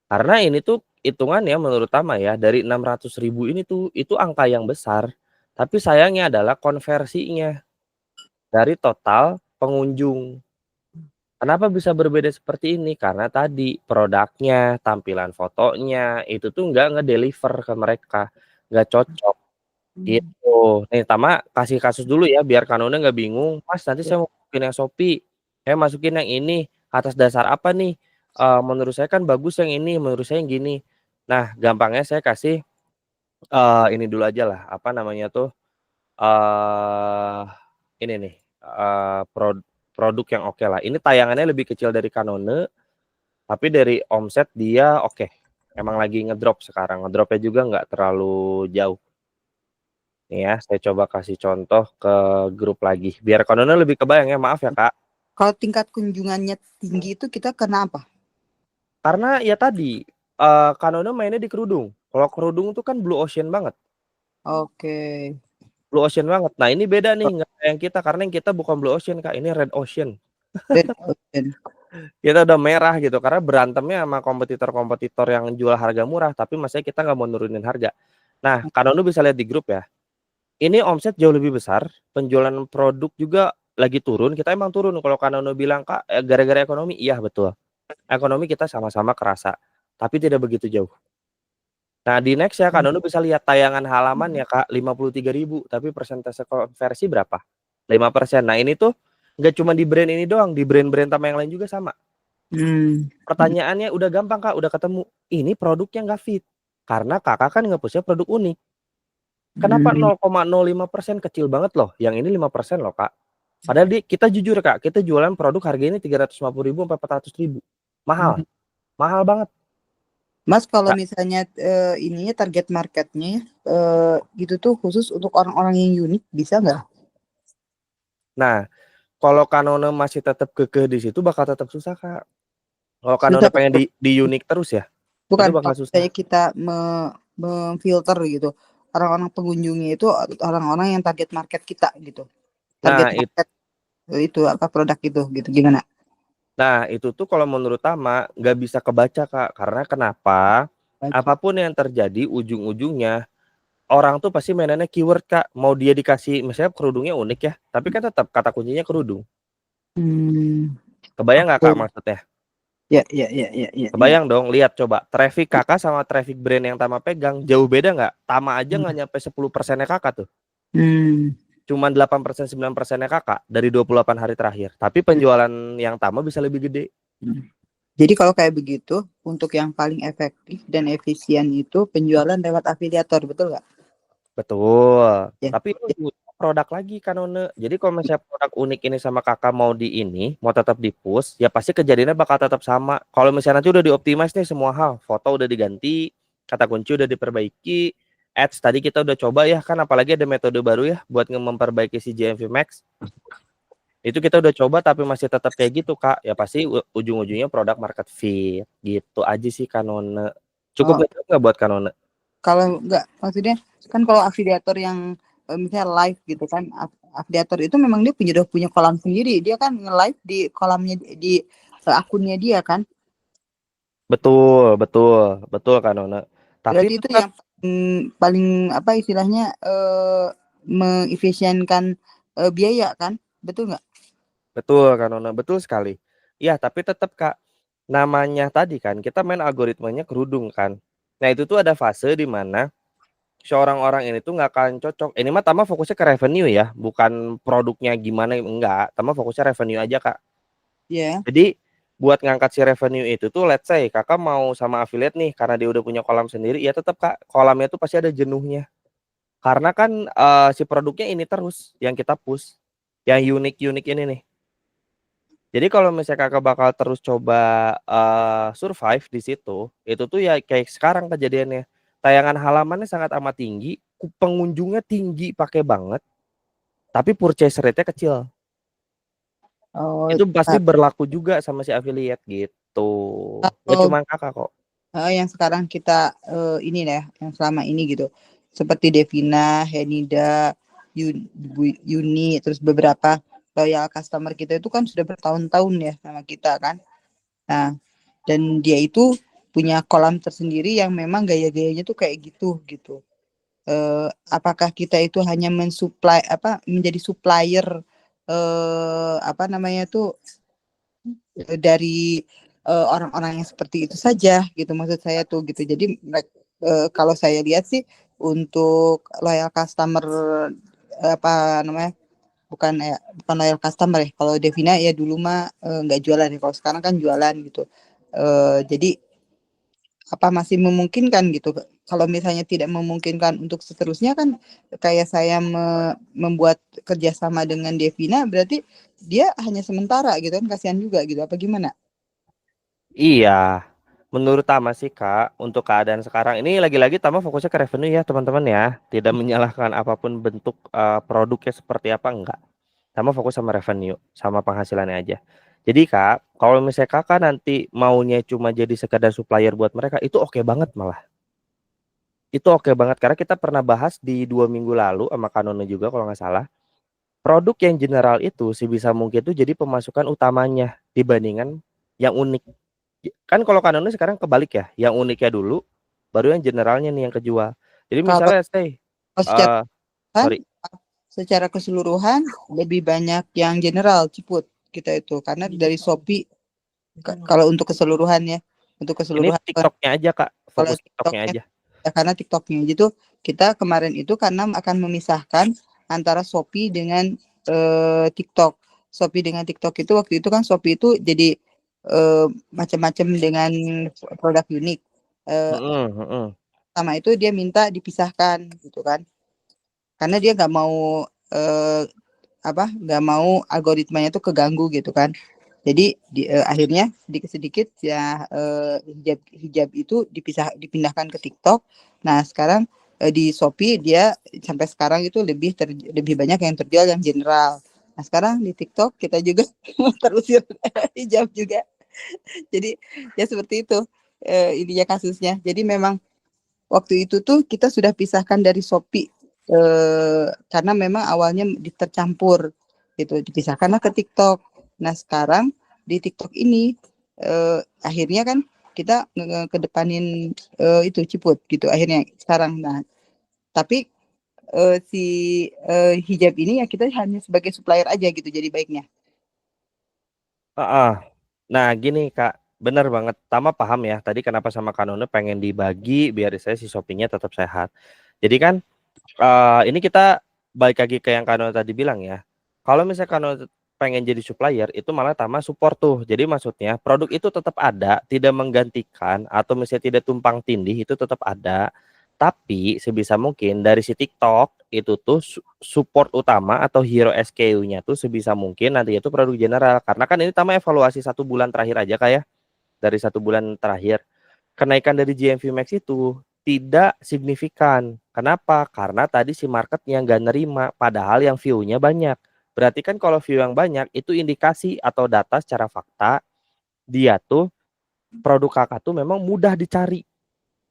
Speaker 1: Karena ini tuh hitungan ya menurut Tama ya dari 600.000 ini tuh itu angka yang besar. Tapi sayangnya adalah konversinya dari total pengunjung. Kenapa bisa berbeda seperti ini? Karena tadi produknya, tampilan fotonya itu tuh nggak ngedeliver ke mereka, nggak cocok gitu. Nih Tama kasih kasus dulu ya biar Kanone nggak bingung. Mas nanti saya mau masukin yang Shopee, saya masukin yang ini atas dasar apa nih? Menurut saya kan bagus yang ini, menurut saya yang gini. Nah gampangnya saya kasih ini dulu aja lah apa namanya tuh ini nih produk yang oke lah. Ini tayangannya lebih kecil dari Kanone. Tapi dari omset dia oke. Emang lagi ngedrop sekarang. Ngedropnya juga nggak terlalu jauh. Nih ya, saya coba kasih contoh ke grup lagi. Biar Kanone lebih kebayang ya, maaf ya Kak.
Speaker 4: Kalau tingkat kunjungannya tinggi itu kita kenapa?
Speaker 1: Karena ya tadi, Kanone mainnya di kerudung. Kalau kerudung tuh kan blue ocean banget.
Speaker 4: Oke.
Speaker 1: Blue ocean banget. Nah ini beda nih, nggak kayak yang kita. Karena yang kita bukan blue ocean Kak, ini red ocean.
Speaker 4: Red Ocean.
Speaker 1: Kita udah merah gitu karena berantemnya sama kompetitor-kompetitor yang jual harga murah tapi maksudnya kita nggak mau nurunin harga. Nah, Kanonu bisa lihat di grup ya. Ini omset jauh lebih besar, penjualan produk juga lagi turun. Kita emang turun kalau Kanonu bilang Kak gara-gara ekonomi, iya betul. Ekonomi kita sama-sama kerasa, tapi tidak begitu jauh. Nah, di next ya Kanonu bisa lihat tayangan halaman ya Kak 53.000 tapi persentase konversi berapa? 5%. Nah, ini tuh nggak cuma di brand ini doang, di brand-brand sama yang lain juga sama. Pertanyaannya udah gampang Kak, udah ketemu. Ini produknya nggak fit. Karena Kakak kan nge-push-nya produk unik. Kenapa 0,05% kecil banget loh. Yang ini 5% loh Kak. Padahal kita jujur Kak, kita jualan produk harganya 350.000 sampai 400.000. Mahal. Mahal banget.
Speaker 4: Mas kalau
Speaker 1: Kak.
Speaker 4: misalnya ininya target marketnya gitu tuh khusus untuk orang-orang yang unik bisa nggak?
Speaker 1: Nah, kalau Kanone masih tetap kekeh di situ bakal tetap susah Kak. Kalau
Speaker 4: Susah.
Speaker 1: Kanone pengen di unik terus ya,
Speaker 4: Bukan
Speaker 1: itu bakal
Speaker 4: kalau
Speaker 1: susah.
Speaker 4: misalnya kita memfilter gitu. Orang-orang pengunjungnya itu orang-orang yang target market kita gitu.
Speaker 1: Nah,
Speaker 4: Target market itu apa produk itu gitu. Gimana?
Speaker 1: itu tuh kalau menurut Tama nggak bisa kebaca Kak, karena kenapa? Apapun yang terjadi ujung-ujungnya orang tuh pasti mainannya keyword Kak. Mau dia dikasih misalnya kerudungnya unik ya, tapi kan tetap kata kuncinya kerudung. Kebayang nggak Kak maksudnya?
Speaker 4: Ya, ya, ya, ya, ya.
Speaker 1: Kebayang dong, lihat coba traffic Kakak sama traffic brand yang Tama pegang jauh beda nggak? Tama aja nggak nyampe 10%-nya Kakak tuh. Cuman 8% 9%-nya Kakak dari 28 hari terakhir. Tapi penjualan yang Tama bisa lebih gede.
Speaker 4: Jadi kalau kayak begitu, untuk yang paling efektif dan efisien itu penjualan lewat afiliator, betul nggak?
Speaker 1: Betul.
Speaker 4: Ya.
Speaker 1: Tapi produk lagi kan None. Jadi kalau misalnya produk unik ini sama Kakak mau mau tetap di-push, ya pasti kejadiannya bakal tetap sama. Kalau misalnya nanti udah dioptimize nih semua hal, foto udah diganti, kata kunci udah diperbaiki, ads tadi kita udah coba ya kan, apalagi ada metode baru ya buat memperbaiki si GMV Max. Itu kita udah coba tapi masih tetap kayak gitu Kak. Ya pasti ujung-ujungnya produk market fit. Gitu aja sih Kanone. Cukup nggak buat Kanone?
Speaker 4: Kalau nggak, maksudnya kan kalau afiliator yang misalnya live gitu kan, afiliator itu memang dia udah punya kolam sendiri. Dia kan nge-live di kolamnya di akunnya dia kan.
Speaker 1: Betul, betul, betul Kanone. Tapi
Speaker 4: Berarti itu yang paling apa istilahnya mengefisienkan biaya kan, betul nggak?
Speaker 1: betul Kanone, betul sekali. Ya, tapi tetap Kak, namanya tadi kan kita main algoritmanya kerudung kan. Nah, itu tuh ada fase di mana seorang orang ini tuh nggak akan cocok. Ini mah Tama fokusnya ke revenue ya, bukan produknya gimana enggak. Tama fokusnya revenue aja Kak.
Speaker 4: Iya.
Speaker 1: Jadi buat ngangkat si revenue itu tuh let's say Kakak mau sama affiliate nih karena dia udah punya kolam sendiri, ya tetap Kak, kolamnya tuh pasti ada jenuhnya. Karena kan si produknya ini terus yang kita push, yang unik-unik ini nih. Jadi kalau misalnya Kakak bakal terus coba survive di situ, itu tuh ya kayak sekarang kejadiannya. Tayangan halamannya sangat amat tinggi, pengunjungnya tinggi pakai banget, tapi purchase rate-nya kecil.
Speaker 4: Oh,
Speaker 1: Itu pasti berlaku juga sama si affiliate gitu. Gak cuma Kakak kok.
Speaker 4: yang sekarang kita ini ya, yang selama ini gitu, seperti Devina, Henida, Yuni, terus beberapa loyal customer kita itu kan sudah bertahun-tahun ya sama kita kan. Nah, dan dia itu punya kolam tersendiri yang memang gaya-gayanya tuh kayak gitu gitu. Apakah kita itu hanya mensuplai apa menjadi supplier apa namanya tuh dari orang-orang yang seperti itu saja gitu maksud saya tuh gitu. Jadi kalau saya lihat sih untuk loyal customer apa namanya bukan loyal customer ya. Kalau Devina ya dulu mah nggak jualan ya. Kalau sekarang kan jualan gitu. Jadi apa masih memungkinkan gitu. Kalau misalnya tidak memungkinkan untuk seterusnya kan kayak saya membuat kerjasama dengan Devina berarti dia hanya sementara gitu kan kasihan juga gitu apa gimana?
Speaker 1: Iya, menurut Tama sih Kak, untuk keadaan sekarang ini lagi-lagi Tama fokusnya ke revenue ya teman-teman ya. Tidak menyalahkan apapun bentuk produknya seperti apa enggak. Tama fokus sama revenue, sama penghasilannya aja. Jadi Kak, kalau misalnya Kakak nanti maunya cuma jadi sekadar supplier buat mereka, itu oke banget malah. Itu oke banget karena kita pernah bahas di 2 minggu lalu sama Kanone juga kalau nggak salah. Produk yang general itu sebisa mungkin itu jadi pemasukan utamanya dibandingkan yang unik. Kan kalau Kanone sekarang kebalik ya, yang uniknya dulu, baru yang generalnya nih yang kejual. Jadi
Speaker 4: Kalau
Speaker 1: misalnya say,
Speaker 4: secara
Speaker 1: sorry,
Speaker 4: secara keseluruhan lebih banyak yang general Ciput kita itu karena dari Shopee kalau untuk keseluruhan ya untuk
Speaker 1: ini
Speaker 4: keseluruhan
Speaker 1: TikToknya aja Kak,
Speaker 4: kalau
Speaker 1: fokus TikToknya
Speaker 4: TikToknya
Speaker 1: aja.
Speaker 4: ya karena TikToknya gitu kita kemarin itu karena akan memisahkan antara Shopee dengan TikTok. Shopee dengan TikTok itu waktu itu kan Shopee itu jadi macam-macam dengan produk unik. Sama itu dia minta dipisahkan gitu kan. Karena dia nggak mau nggak mau algoritmanya tuh keganggu gitu kan. Jadi akhirnya sedikit-sedikit ya hijab itu dipindahkan ke TikTok. Nah sekarang di Shopee dia sampai sekarang itu lebih banyak yang terjual yang general. Nah sekarang di TikTok kita juga terusir hijab juga. Jadi ya seperti itu ininya kasusnya. Jadi memang waktu itu tuh kita sudah pisahkan dari Shopee karena memang awalnya tercampur gitu, dipisahkanlah ke TikTok. Nah sekarang di TikTok ini akhirnya kan kita kedepanin itu Ciput gitu akhirnya sekarang. Nah tapi si hijab ini ya kita hanya sebagai supplier aja gitu jadi baiknya.
Speaker 1: Heeh. Nah gini Kak, bener banget. Tama paham ya tadi kenapa sama Kanone pengen dibagi biar saya si Shopee-nya tetap sehat. Jadi kan ini kita balik lagi ke yang Kanone tadi bilang ya. Kalau misalnya Kanone pengen jadi supplier itu malah Tama support tuh. Jadi maksudnya produk itu tetap ada, tidak menggantikan atau misalnya tidak tumpang tindih itu tetap ada. Tapi sebisa mungkin dari si TikTok itu tuh support utama atau hero SKU-nya tuh sebisa mungkin nanti itu produk general. Karena kan ini Tama evaluasi 1 bulan terakhir aja kayak dari 1 bulan terakhir. Kenaikan dari GMV Max itu tidak signifikan. Kenapa? Karena tadi si marketnya nggak nerima, padahal yang view-nya banyak. Berarti kan kalau view yang banyak itu indikasi atau data secara fakta dia tuh produk kakak tuh memang mudah dicari.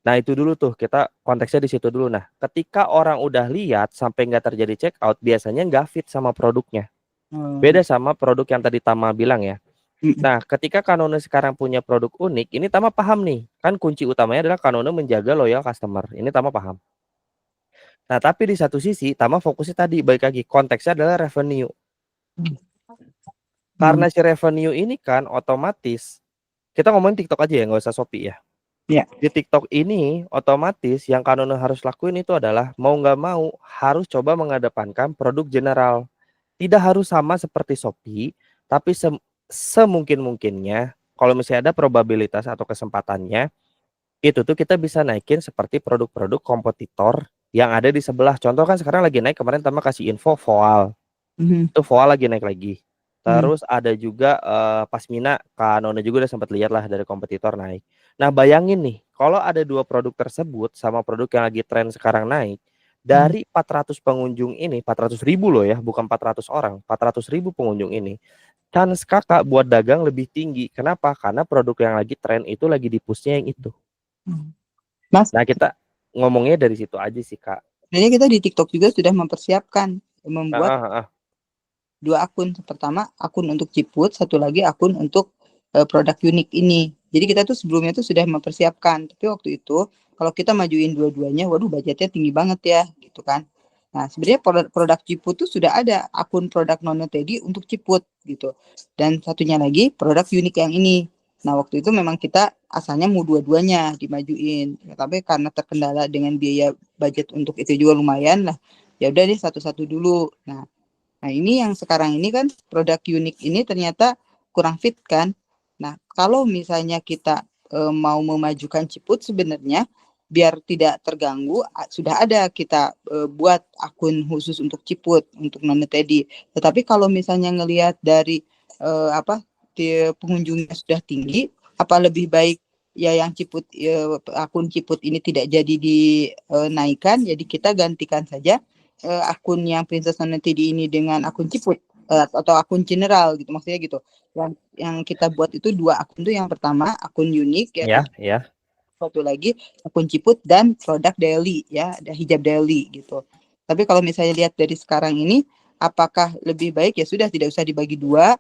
Speaker 1: Nah itu dulu tuh kita konteksnya di situ dulu. Nah ketika orang udah lihat sampai nggak terjadi check out biasanya nggak fit sama produknya. Beda sama produk yang tadi Tama bilang ya. Nah, ketika Kanone sekarang punya produk unik, ini Tama paham nih. Kan kunci utamanya adalah Kanone menjaga loyal customer. Ini Tama paham. Nah, tapi di satu sisi Tama fokusnya tadi balik lagi konteksnya adalah revenue. Karena si revenue ini kan otomatis kita ngomongin TikTok aja ya, nggak usah Shopee ya.
Speaker 4: Iya.
Speaker 1: Di TikTok ini otomatis yang Kanone harus lakuin itu adalah mau nggak mau harus coba mengedepankan produk general. Tidak harus sama seperti Shopee, tapi semungkin-mungkinnya kalau misalnya ada probabilitas atau kesempatannya itu tuh kita bisa naikin seperti produk-produk kompetitor yang ada di sebelah. Contoh kan sekarang lagi naik, kemarin Tama kasih info Voal. Itu Voal lagi naik lagi. Terus ada juga Pasmina, Kanone juga udah sempat lihat lah dari kompetitor naik. Nah bayangin nih, kalau ada 2 produk tersebut sama produk yang lagi tren sekarang naik, dari 400 pengunjung ini, 400.000 loh ya, bukan 400 orang, 400.000 pengunjung ini, chance kakak buat dagang lebih tinggi. Kenapa? Karena produk yang lagi tren itu lagi di-push-nya yang itu.
Speaker 4: Mas,
Speaker 1: Nah kita ngomongnya dari situ aja sih Kak.
Speaker 4: sebenarnya kita di TikTok juga sudah mempersiapkan membuat 2 akun. Pertama akun untuk Ciput, satu lagi akun untuk produk unik ini. Jadi kita tuh sebelumnya tuh sudah mempersiapkan. Tapi waktu itu kalau kita majuin dua-duanya, waduh budgetnya tinggi banget ya, gitu kan. Nah sebenarnya produk Ciput tuh sudah ada akun produk Nono Teddy untuk Ciput gitu. Dan satunya lagi produk unik yang ini. Nah waktu itu memang kita asalnya mau dua-duanya dimajuin, tapi karena terkendala dengan biaya budget untuk itu juga lumayan lah. Ya udah deh satu-satu dulu. Nah ini yang sekarang ini kan produk unik ini ternyata kurang fit kan. Nah kalau misalnya kita mau memajukan Ciput sebenarnya biar tidak terganggu sudah ada kita buat akun khusus untuk Ciput untuk Nona Teddy. Tetapi kalau misalnya ngelihat dari pengunjungnya sudah tinggi, apa lebih baik ya yang Ciput akun Ciput ini tidak jadi dinaikkan, jadi kita gantikan saja akun yang Princess Nona Teddy ini dengan akun Ciput atau akun general gitu, maksudnya gitu. Yang kita buat itu 2 akun tuh, yang pertama akun unik ya. Satu lagi akun Ciput dan produk daily ya, ada hijab daily gitu. Tapi kalau misalnya lihat dari sekarang ini, apakah lebih baik ya sudah tidak usah dibagi 2,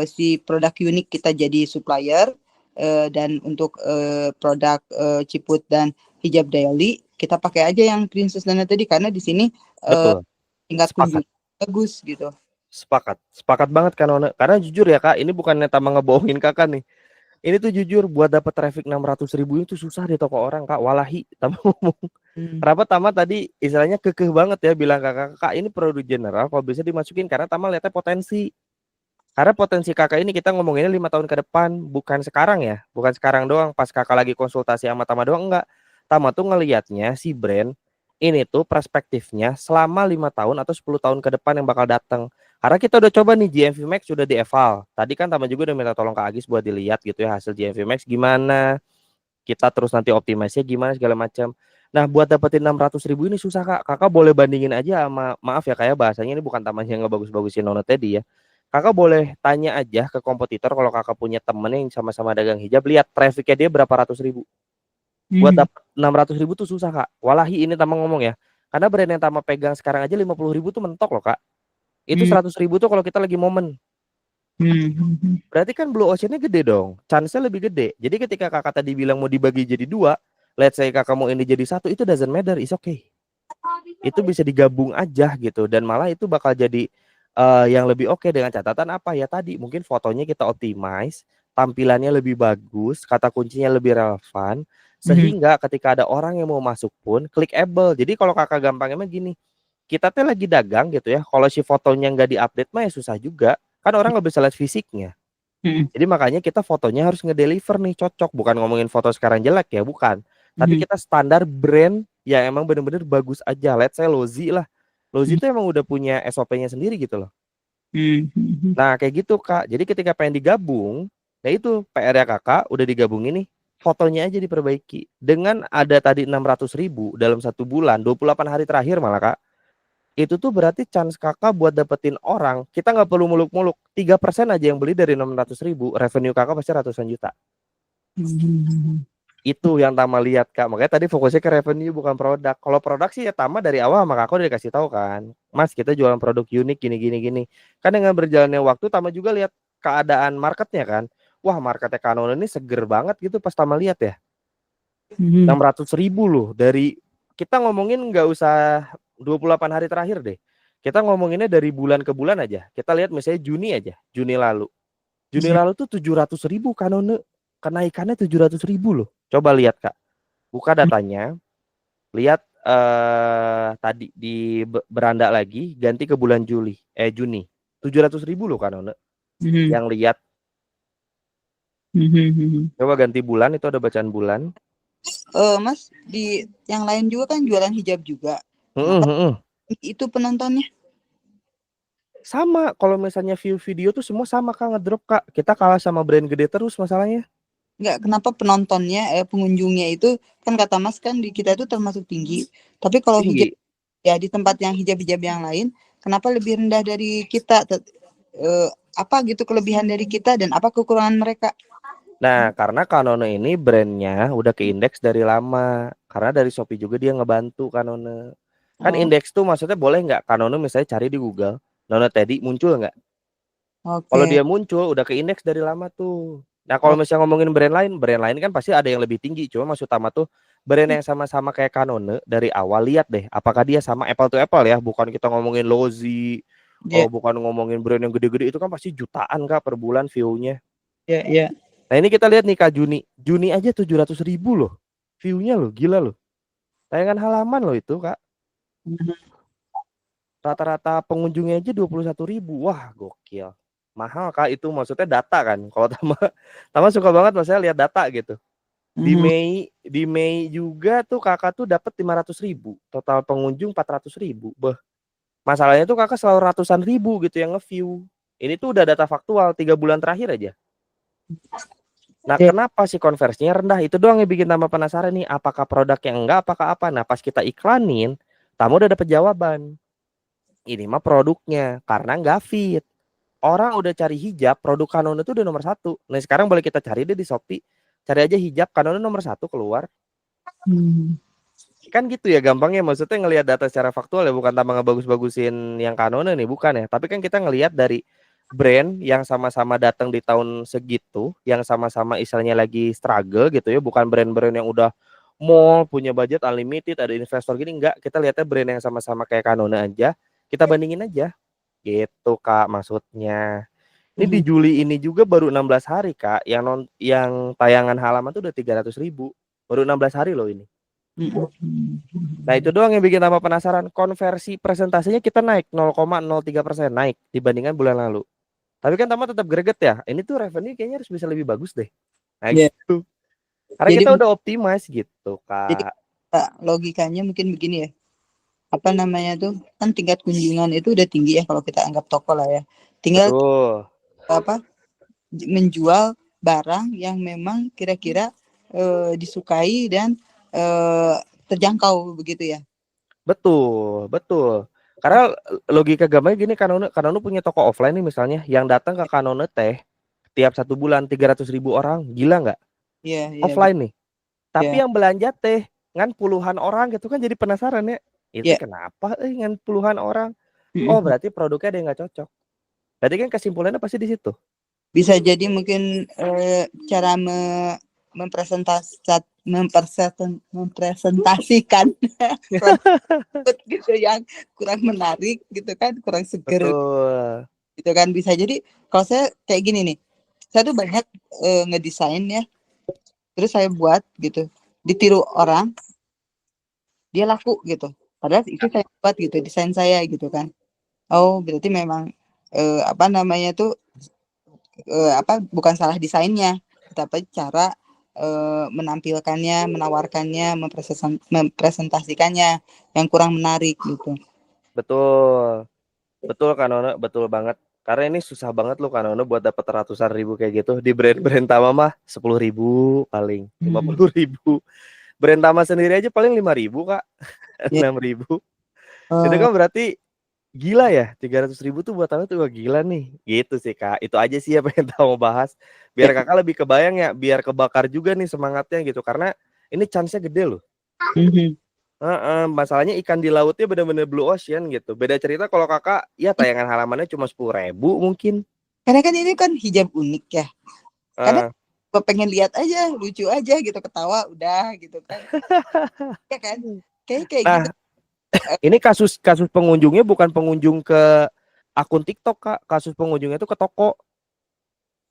Speaker 4: si produk unik kita jadi supplier dan untuk produk Ciput dan hijab daily kita pakai aja yang Princess Nana tadi karena di sini tingkat kunjung bagus gitu.
Speaker 1: Sepakat banget kan Nona. Karena jujur ya Kak, ini bukannya Tama ngebohongin Kakak nih. Ini tuh jujur buat dapat traffic 600.000 itu susah di toko orang Kak. Walahi Tama ngomong. Kenapa Tama tadi istilahnya kekeh banget ya bilang Kakak ini produk general kalau bisa dimasukin karena Tama lihatnya potensi. Karena potensi Kakak ini kita ngomonginnya 5 tahun ke depan, bukan sekarang ya. Bukan sekarang doang pas Kakak lagi konsultasi sama Tama doang, enggak. Tama tuh ngelihatnya si brand ini tuh perspektifnya selama 5 tahun atau 10 tahun ke depan yang bakal datang. Karena kita udah coba nih GMV Max sudah dieval. Tadi kan Tama juga udah minta tolong Kak Agis buat dilihat gitu ya hasil GMV Max gimana. Kita terus nanti optimasinya gimana segala macam. Nah buat dapetin 600.000 ini susah Kak. Kakak boleh bandingin aja sama, maaf ya kayak bahasanya ini bukan Tama yang ngebagus-bagusin Nona Teddy ya. Kakak boleh tanya aja ke kompetitor kalau kakak punya temen yang sama-sama dagang hijab, lihat trafficnya dia berapa ratus ribu. Buat dapat 600.000 tuh susah, Kak. Walahi ini Tama ngomong ya. Karena brand yang Tama pegang sekarang aja 50.000 tuh mentok loh, Kak. Itu 100.000 tuh kalau kita lagi momen. Berarti kan blue ocean-nya gede dong. Chance-nya lebih gede. Jadi ketika Kakak tadi bilang mau dibagi jadi 2, let's say Kakak mau ini jadi 1, itu doesn't matter, is okay. Itu bisa digabung aja gitu, dan malah itu bakal jadi yang lebih oke dengan catatan apa ya tadi, mungkin fotonya kita optimize, tampilannya lebih bagus, kata kuncinya lebih relevan, sehingga ketika ada orang yang mau masuk pun clickable. Jadi kalau Kakak gampangnya mah gini, kita tuh lagi dagang gitu ya, kalau si fotonya nggak diupdate mah ya susah juga, kan orang nggak bisa lihat fisiknya. Jadi makanya kita fotonya harus ngedeliver nih, cocok. Bukan ngomongin foto sekarang jelek ya, bukan. Tapi kita standar brand yang emang bener-bener bagus aja. Let's say Lozi lah. Lozi itu emang udah punya SOP-nya sendiri gitu loh. Nah kayak gitu Kak. Jadi ketika pengen digabung, nah itu PR-nya Kakak udah digabungin nih. Fotonya aja diperbaiki. Dengan ada tadi 600.000 dalam 1 bulan, 28 hari terakhir malah Kak. Itu tuh berarti chance Kakak buat dapetin orang, kita nggak perlu muluk-muluk, 3% aja yang beli dari 600.000, revenue Kakak pasti ratusan juta. Itu yang Tama lihat Kak, makanya tadi fokusnya ke revenue bukan produk. Kalau produk sih ya Tama dari awal sama Kakak udah dikasih tahu kan, Mas kita jualan produk unik gini. Kan dengan berjalannya waktu Tama juga lihat keadaan marketnya kan, wah marketnya Canon ini seger banget gitu pas Tama lihat ya. 600.000 loh, dari kita ngomongin nggak usah 28 hari terakhir deh. Kita ngomonginnya dari bulan ke bulan aja. Kita lihat misalnya Juni aja, Juni lalu. Juni lalu tuh 700.000 Canon, kenaikannya 700.000 loh. Coba lihat Kak, buka datanya, lihat tadi di beranda lagi, ganti ke bulan Juni, 700.000 loh Canon. Yang lihat, coba ganti bulan, itu ada bacaan bulan.
Speaker 4: Mas, di yang lain juga kan jualan hijab juga. Itu penontonnya
Speaker 1: sama, kalau misalnya view video tuh semua sama Kak, ngedrop Kak. Kita kalah sama brand gede terus masalahnya.
Speaker 4: enggak, kenapa penontonnya pengunjungnya itu kan kata Mas kan di kita itu termasuk tinggi. Tapi kalau hijab ya di tempat yang hijab-hijab yang lain, kenapa lebih rendah dari kita? Apa gitu kelebihan dari kita dan apa kekurangan mereka?
Speaker 1: Nah, karena Canon ini brandnya udah ke indeks dari lama. Karena dari Shopee juga dia ngebantu Canon. Kan indeks tuh maksudnya boleh nggak Canon misalnya cari di Google, Nono Teddy muncul nggak? Kalau dia muncul udah ke indeks dari lama tuh. Nah kalau misalnya ngomongin brand lain kan pasti ada yang lebih tinggi. Cuma maksud Tama tuh brand yang sama-sama kayak Canon dari awal, lihat deh apakah dia sama apple to apple ya. Bukan kita ngomongin Lozi, bukan ngomongin brand yang gede-gede, itu kan pasti jutaan Kak per bulan view-nya.
Speaker 4: Iya.
Speaker 1: Nah ini kita lihat nih Kak, Juni aja 700.000 loh view-nya loh, gila loh. Tayangan halaman loh itu Kak. Rata-rata pengunjungnya aja 21.000. Wah gokil. Mahal Kak itu, maksudnya data kan. Kalau Tama suka banget mas saya lihat data gitu. Di Mei juga tuh Kakak tuh dapat 500.000, total pengunjung 400.000. Masalahnya tuh Kakak selalu ratusan ribu gitu yang nge-view. Ini tuh udah data faktual 3 bulan terakhir aja. Nah kenapa sih konversinya rendah? Itu doang yang bikin Tama penasaran nih, apakah produknya enggak, apakah apa. Nah pas kita iklanin, Tama udah dapet jawaban. Ini mah produknya, karena nggak fit. Orang udah cari hijab, produk Canon itu udah nomor 1. Nah sekarang boleh kita cari deh di Shopee, cari aja hijab Canon nomor 1 keluar. Kan gitu ya gampangnya, maksudnya ngelihat data secara faktual ya, bukan tambah ngebagus-bagusin yang Canon nih, bukan ya. Tapi kan kita ngelihat dari brand yang sama-sama datang di tahun segitu, yang sama-sama istilahnya lagi struggle gitu ya, bukan brand-brand yang udah mall punya budget unlimited, ada investor gini, enggak. Kita lihatnya brand yang sama-sama kayak Canon aja, kita bandingin aja. Gitu Kak maksudnya. Ini di Juli ini juga baru 16 hari Kak, yang tayangan halaman tuh udah 300.000. Baru 16 hari loh ini. Nah itu doang yang bikin tambah penasaran. Konversi presentasinya kita naik 0,03% naik dibandingkan bulan lalu. Tapi kan Tama tetap greget ya. Ini tuh revenue kayaknya harus bisa lebih bagus deh. Nah gitu. Karena jadi, kita udah optimize gitu Kak.
Speaker 4: Jadi logikanya mungkin begini ya. Apa namanya tuh kan tingkat kunjungan itu udah tinggi ya kalau kita anggap toko lah ya. Tinggal menjual barang yang memang kira-kira disukai dan terjangkau begitu ya.
Speaker 1: Betul. Karena logika gampangnya gini, Canon punya toko offline nih misalnya, yang datang ke Canon tiap 1 bulan 300.000 orang, gila nggak?
Speaker 4: Iya.
Speaker 1: Offline nih. Tapi
Speaker 4: Ya.
Speaker 1: yang belanja teh ngan puluhan orang gitu kan, jadi penasaran ya. Itu
Speaker 4: Ya.
Speaker 1: kenapa ngan puluhan orang? Oh, berarti produknya ada yang nggak cocok. Berarti kan kesimpulannya pasti di situ.
Speaker 4: Bisa jadi mungkin cara mempresentasikan produk gitu yang kurang menarik gitu kan, kurang seger
Speaker 1: Betul.
Speaker 4: gitu kan. Bisa jadi kalau saya kayak gini nih, saya tuh banyak ngedesain ya, terus saya buat gitu, ditiru orang, dia laku gitu, padahal itu saya buat gitu, desain saya gitu kan. Oh, berarti memang apa namanya tuh bukan salah desainnya, tapi cara menampilkannya, menawarkannya, mempresentasikannya yang kurang menarik gitu.
Speaker 1: Betul. Betul kan Nono, betul banget. Karena ini susah banget loh kan Nono buat dapat ratusan ribu kayak gitu. Di brand-brand Tama mah 10.000 paling, 50.000. Brand Tama sendiri aja paling 5.000 Kak.
Speaker 4: Ya.
Speaker 1: 6.000. Itu kan berarti gila ya, 300.000 tuh buat Tama tuh wah gila nih. Gitu sih Kak. Itu aja sih yang pengen Tama bahas. Biar Kakak lebih kebayang ya, biar kebakar juga nih semangatnya gitu. Karena ini chance-nya gede loh. Masalahnya ikan di lautnya bener-bener blue ocean gitu. Beda cerita kalau Kakak ya tayangan halamannya cuma 10.000 mungkin.
Speaker 4: Karena kan ini kan hijab unik ya. Kadang
Speaker 1: Eh,
Speaker 4: gue pengen lihat aja, lucu aja gitu, ketawa udah gitu kan. Ya kan? Kayak gitu.
Speaker 1: Nah, ini kasus pengunjungnya bukan pengunjung ke akun TikTok Kak. Kasus pengunjungnya itu ke toko.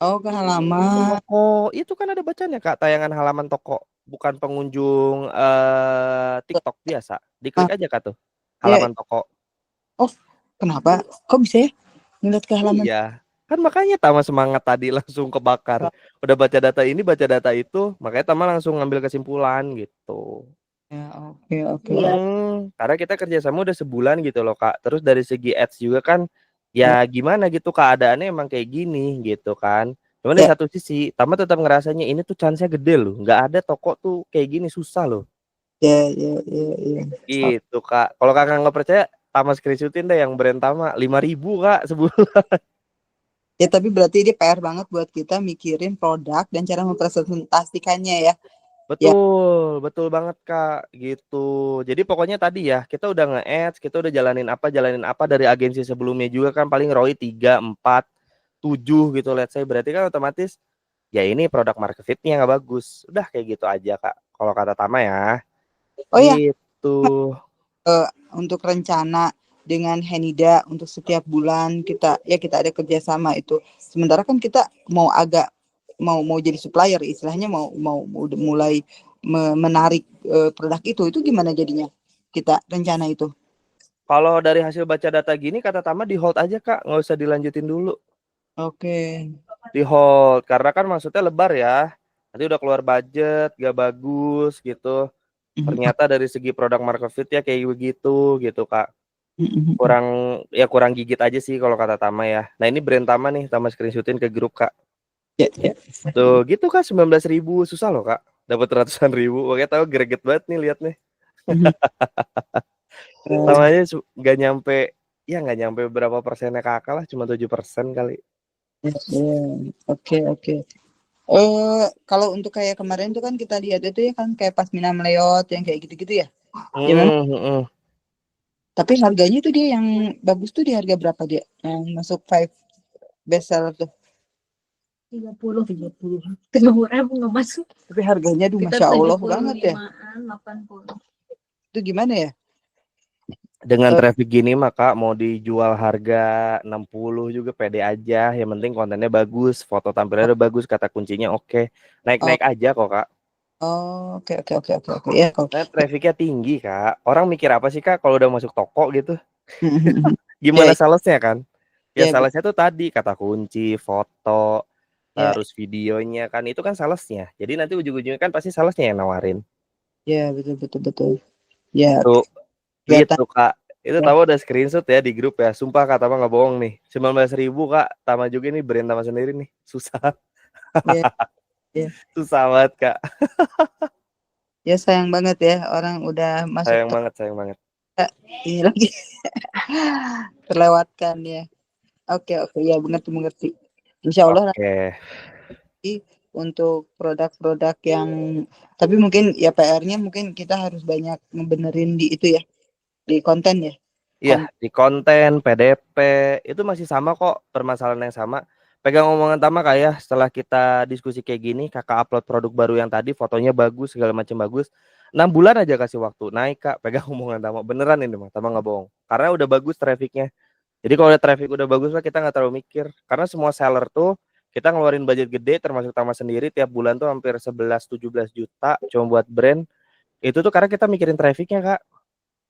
Speaker 4: Oh, ke halaman.
Speaker 1: Toko itu kan ada bacanya Kak, tayangan halaman toko. Bukan pengunjung TikTok biasa.
Speaker 4: Ah,
Speaker 1: Diklik aja Kak tuh.
Speaker 4: ya.
Speaker 1: Halaman toko.
Speaker 4: Oh, kenapa? Kok bisa ya ngeliat ke halaman?
Speaker 1: Iya. Kan makanya Tama semangat tadi langsung kebakar. Udah baca data ini, baca data itu, makanya Tama langsung ngambil kesimpulan gitu.
Speaker 4: Ya, oke.
Speaker 1: Karena kita kerjasama udah sebulan gitu loh Kak. Terus dari segi ads juga kan,
Speaker 4: Ya.
Speaker 1: ya gimana gitu keadaannya emang kayak gini gitu kan. Cuman di
Speaker 4: Ya.
Speaker 1: satu sisi, Tama tetap ngerasanya ini tuh chance-nya gede loh. Nggak ada toko tuh kayak gini, susah loh.
Speaker 4: Ya.
Speaker 1: Gitu Kak. Kalau Kakak nggak percaya, Tama screenshotin deh yang brand Tama. 5.000 Kak sebulan.
Speaker 4: Ya, tapi berarti ini PR banget buat kita mikirin produk dan cara mempresentasikannya ya. Ya.
Speaker 1: Betul banget Kak, gitu. Jadi pokoknya tadi ya, kita udah nge-ads, kita udah jalanin apa dari agensi sebelumnya juga kan paling ROI 3, 4, 7 gitu let's say. Berarti kan otomatis ya ini produk market fit-nya nggak bagus. Udah kayak gitu aja Kak. Kalau kata Tama ya,
Speaker 4: Oh ya,
Speaker 1: gitu.
Speaker 4: untuk rencana dengan Henida untuk setiap bulan kita ada kerjasama itu. Sementara kan kita mau jadi supplier, istilahnya mau mulai menarik produk itu gimana jadinya kita rencana itu?
Speaker 1: Kalau dari hasil baca data gini kata Tama di hold aja Kak, nggak usah dilanjutin dulu.
Speaker 4: Oke.
Speaker 1: Di hold karena kan maksudnya lebar ya. Nanti udah keluar budget, gak bagus gitu. Ternyata dari segi produk market fit ya kayak begitu gitu Kak. Kurang gigit aja sih kalau kata Tama ya. Nah ini brand Tama nih, Tama screenshotin ke grup Kak.
Speaker 4: Ya.
Speaker 1: Tuh gitu Kak, 19.000 susah loh Kak. Dapat ratusan ribu, makanya tahu greget banget nih lihat nih. Tamanya nggak nyampe berapa persennya Kakak lah, cuma 7% kali.
Speaker 4: Oke. Kalau untuk kayak kemarin tuh kan kita lihat itu ya kan kayak Pasmina Meleot yang kayak gitu-gitu ya. Ya memang. Tapi harganya tuh dia yang bagus tuh di harga berapa dia? Yang masuk 5 bestseller tuh.
Speaker 3: 30 ribu nggak masuk.
Speaker 4: Tapi harganya tuh
Speaker 3: Kita
Speaker 4: Masya Allah banget ya.
Speaker 3: 80.
Speaker 4: Itu gimana ya?
Speaker 1: Dengan traffic gini mah Kak mau dijual harga 60 juga pede aja. Yang penting kontennya bagus, foto tampilannya bagus, kata kuncinya oke. Naik-naik aja kok Kak.
Speaker 4: Oh, oke. Ya,
Speaker 1: Nah, trafficnya tinggi Kak. Orang mikir apa sih Kak kalau udah masuk toko gitu?
Speaker 4: Ya,
Speaker 1: Gimana salesnya kan? Ya
Speaker 4: ya,
Speaker 1: salesnya tuh tadi kata kunci, foto,
Speaker 4: ya,
Speaker 1: terus videonya kan itu kan salesnya. Jadi nanti ujung-ujungnya kan pasti salesnya yang nawarin.
Speaker 4: ya, betul. Ya,
Speaker 1: Tuh
Speaker 4: kelihatan.
Speaker 1: gitu Kak. Itu
Speaker 4: Ya,
Speaker 1: Tama udah screenshot ya di grup ya. Sumpah Kak Tama nggak bohong nih. 19.000 Kak. Tama juga nih brand Tama sendiri nih. Susah.
Speaker 4: ya.
Speaker 1: Susah banget Kak.
Speaker 4: Ya, sayang banget ya orang udah masuk
Speaker 1: Sayang banget.
Speaker 4: ini lagi terlewatkan ya. Oke, ya mengerti. Insya Allah
Speaker 1: Oke.
Speaker 4: nanti untuk produk-produk yang, tapi mungkin ya PR-nya mungkin kita harus banyak ngebenerin di itu ya, di konten ya.
Speaker 1: Iya, di konten, PDP, itu masih sama kok, permasalahan yang sama. Pegang omongan Tama Kak ya, setelah kita diskusi kayak gini, Kakak upload produk baru yang tadi, fotonya bagus, segala macam bagus. 6 bulan aja kasih waktu, naik Kak, pegang omongan Tama. Beneran ini mah, Tama nggak bohong. Karena udah bagus trafficnya. Jadi kalau udah traffic udah bagus lah, kita nggak terlalu mikir. Karena semua seller tuh, kita ngeluarin budget gede, termasuk Tama sendiri, tiap bulan tuh hampir 11-17 juta, cuma buat brand. Itu tuh karena kita mikirin trafficnya Kak.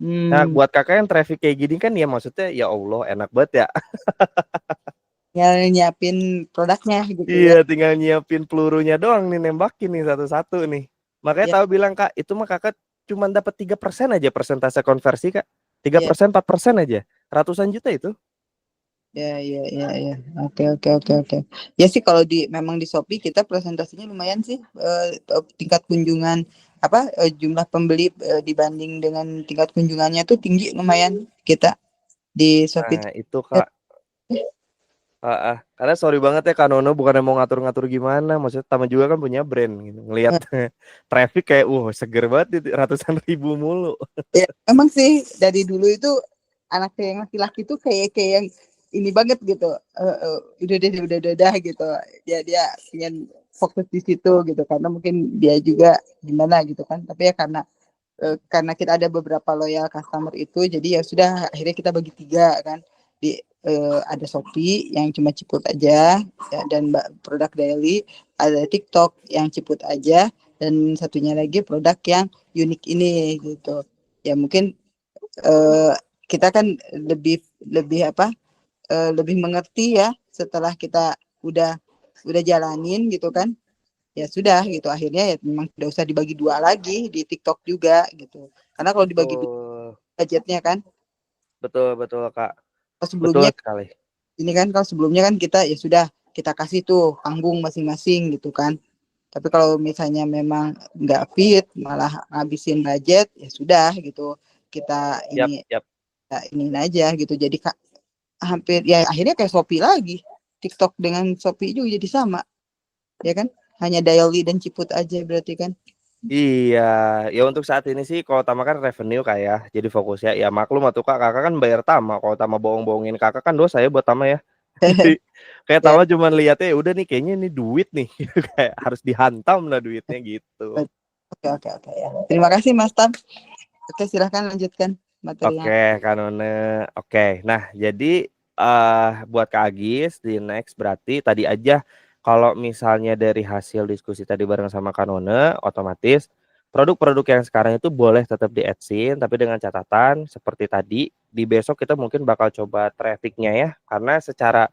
Speaker 1: Nah, buat Kakak yang traffic kayak gini kan ya maksudnya ya Allah enak banget ya.
Speaker 4: Ya nyiapin produknya gitu ya.
Speaker 1: Iya, tinggal nyiapin pelurunya doang nih, nembakin nih satu-satu nih. Makanya
Speaker 4: Ya.
Speaker 1: tahu bilang Kak, itu mah Kakak cuma dapat 3% aja persentase konversi Kak. 3%,
Speaker 4: Ya.
Speaker 1: 4% aja. Ratusan juta itu.
Speaker 4: Ya, ya, ya, ya. Oke. Ya sih kalau memang di Shopee kita presentasinya lumayan sih, tingkat kunjungan jumlah pembeli dibanding dengan tingkat kunjungannya tuh tinggi lumayan kita di Shopee.
Speaker 1: Nah, itu Kak. Karena sorry banget ya Kak Nono, bukannya mau ngatur-ngatur gimana, maksudnya Tama juga kan punya brand gitu. Ngelihat traffic kayak seger banget ratusan ribu mulu.
Speaker 4: Ya, emang sih dari dulu itu anak yang laki-laki tuh kayak yang ini banget gitu. Udah gitu. Dia ingin fokus di situ gitu karena mungkin dia juga gimana gitu kan. Tapi ya karena kita ada beberapa loyal customer itu, jadi ya sudah akhirnya kita bagi 3 kan. Ada Shopee yang cuma ciput aja ya, dan produk daily, ada TikTok yang ciput aja, dan satunya lagi produk yang unik ini gitu. Ya mungkin kita kan lebih lebih mengerti ya setelah kita udah jalanin gitu kan. Ya sudah gitu, akhirnya ya memang tidak usah dibagi 2 lagi di TikTok juga gitu. Karena kalau dibagi 2 budgetnya kan.
Speaker 1: Betul Kak.
Speaker 4: Kalau
Speaker 1: Betul
Speaker 4: sebelumnya
Speaker 1: sekali.
Speaker 4: ini kan kalau sebelumnya kan kita ya sudah kita kasih tuh panggung masing-masing gitu kan. Tapi kalau misalnya memang nggak fit malah ngabisin budget ya sudah gitu, kita
Speaker 1: Yap.
Speaker 4: ini aja gitu. Jadi hampir ya akhirnya kayak Shopee lagi. TikTok dengan Shopee juga jadi sama. Ya kan? Hanya daily dan ciput aja berarti kan.
Speaker 1: Iya, ya untuk saat ini sih kalau Tama kan revenue Kak ya. Jadi fokusnya ya maklum atuh Kak, Kakak kan bayar Tama. Kalau Tama bohong-bohongin Kakak kan dosa ya buat Tama ya. Jadi kayak
Speaker 4: Ya.
Speaker 1: Tama cuma lihatnya ya udah nih kayaknya ini duit nih. Kayak harus dihantam lah duitnya gitu.
Speaker 4: Oke ya. Terima kasih Mas Tam. Oke, silahkan lanjutkan materinya.
Speaker 1: Oke, Kanone. Oke. Nah, jadi buat Kak Agis di next berarti tadi aja kalau misalnya dari hasil diskusi tadi bareng sama Kanone, otomatis produk-produk yang sekarang itu boleh tetap di adsin, tapi dengan catatan seperti tadi di besok kita mungkin bakal coba trafficnya ya, karena secara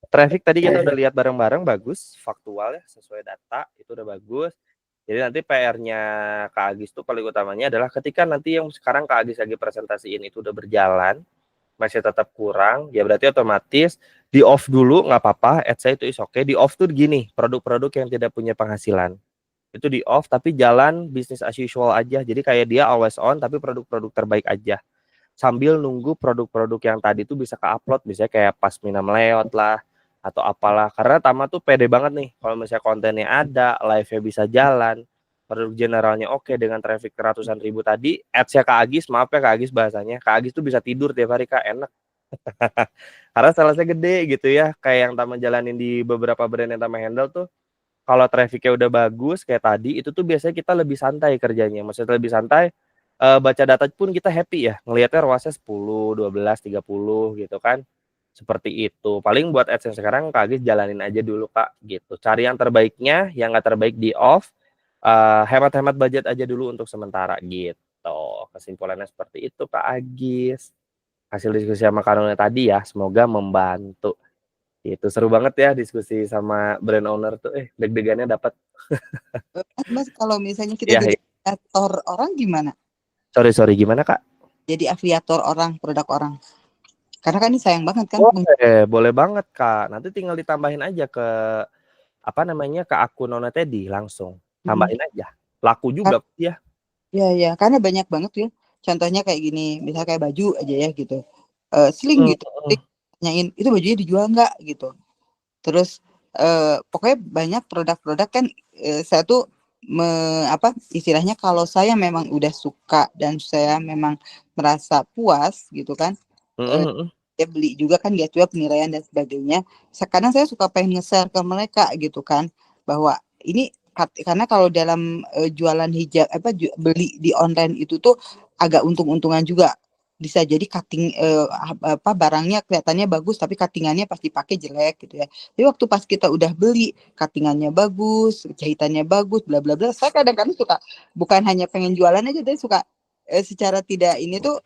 Speaker 1: traffic tadi kita udah lihat bareng-bareng bagus, faktual ya sesuai data itu udah bagus. Jadi nanti PR-nya Kak Agis tuh paling utamanya adalah ketika nanti yang sekarang Kak Agis lagi presentasiin itu udah berjalan, masih tetap kurang, ya berarti otomatis di off dulu nggak apa-apa, ads itu is oke. Di off tuh gini, produk-produk yang tidak punya penghasilan. Itu di off tapi jalan bisnis as usual aja. Jadi kayak dia always on tapi produk-produk terbaik aja. Sambil nunggu produk-produk yang tadi tuh bisa ke-upload, misalnya kayak pas Mina meleot lah atau apalah. Karena Tama tuh pede banget nih kalau misalnya kontennya ada, live-nya bisa jalan, produk generalnya oke dengan traffic ratusan ribu tadi, ads-nya Kak Agis, maaf ya Kak Agis bahasanya, Kak Agis tuh bisa tidur tiap hari Kak, enak. Karena salesnya gede gitu ya, kayak yang Tama jalanin di beberapa brand yang Tama handle tuh, kalau trafficnya udah bagus kayak tadi, itu tuh biasanya kita lebih santai kerjanya, maksudnya lebih santai, baca data pun kita happy ya, ngelihatnya ROAS-nya 10, 12, 30 gitu kan. Seperti itu. Paling buat AdSense sekarang Kak Agis jalanin aja dulu Kak gitu. Cari yang terbaiknya, yang nggak terbaik di off. Hemat-hemat budget aja dulu untuk sementara gitu. Kesimpulannya seperti itu Kak Agis. Hasil diskusi sama Kanone tadi ya, semoga membantu. Itu seru banget ya diskusi sama brand owner tuh. Deg-degannya dapat.
Speaker 4: Mas, kalau misalnya kita
Speaker 1: Ya,
Speaker 4: jadi afiliator orang gimana?
Speaker 1: sorry gimana Kak?
Speaker 4: Jadi afiliator orang, produk orang. Karena kan ini sayang banget kan.
Speaker 1: Boleh banget Kak. Nanti tinggal ditambahin aja ke ke akun Nona Teddy langsung. Tambahin aja. Laku juga ya.
Speaker 4: Ya, karena banyak banget ya. Contohnya kayak gini, misalnya kayak baju aja ya gitu. Sling gitu. Tanyain, itu bajunya dijual nggak gitu. Terus pokoknya banyak produk-produk kan, saya tuh istilahnya kalau saya memang udah suka dan saya memang merasa puas gitu kan,
Speaker 1: Mm, mm,
Speaker 4: saya beli juga kan, lihat juga penilaian dan sebagainya. Sekarang saya suka pengen nge-share ke mereka gitu kan, bahwa ini karena kalau dalam jualan hijab beli di online itu tuh agak untung-untungan juga. Bisa jadi cutting barangnya kelihatannya bagus tapi cuttingannya pas dipakai jelek gitu ya. Tapi waktu pas kita udah beli, cuttingannya bagus, jahitannya bagus, bla bla bla. Saya kadang-kadang suka bukan hanya pengen jualan aja, tapi suka secara tidak ini tuh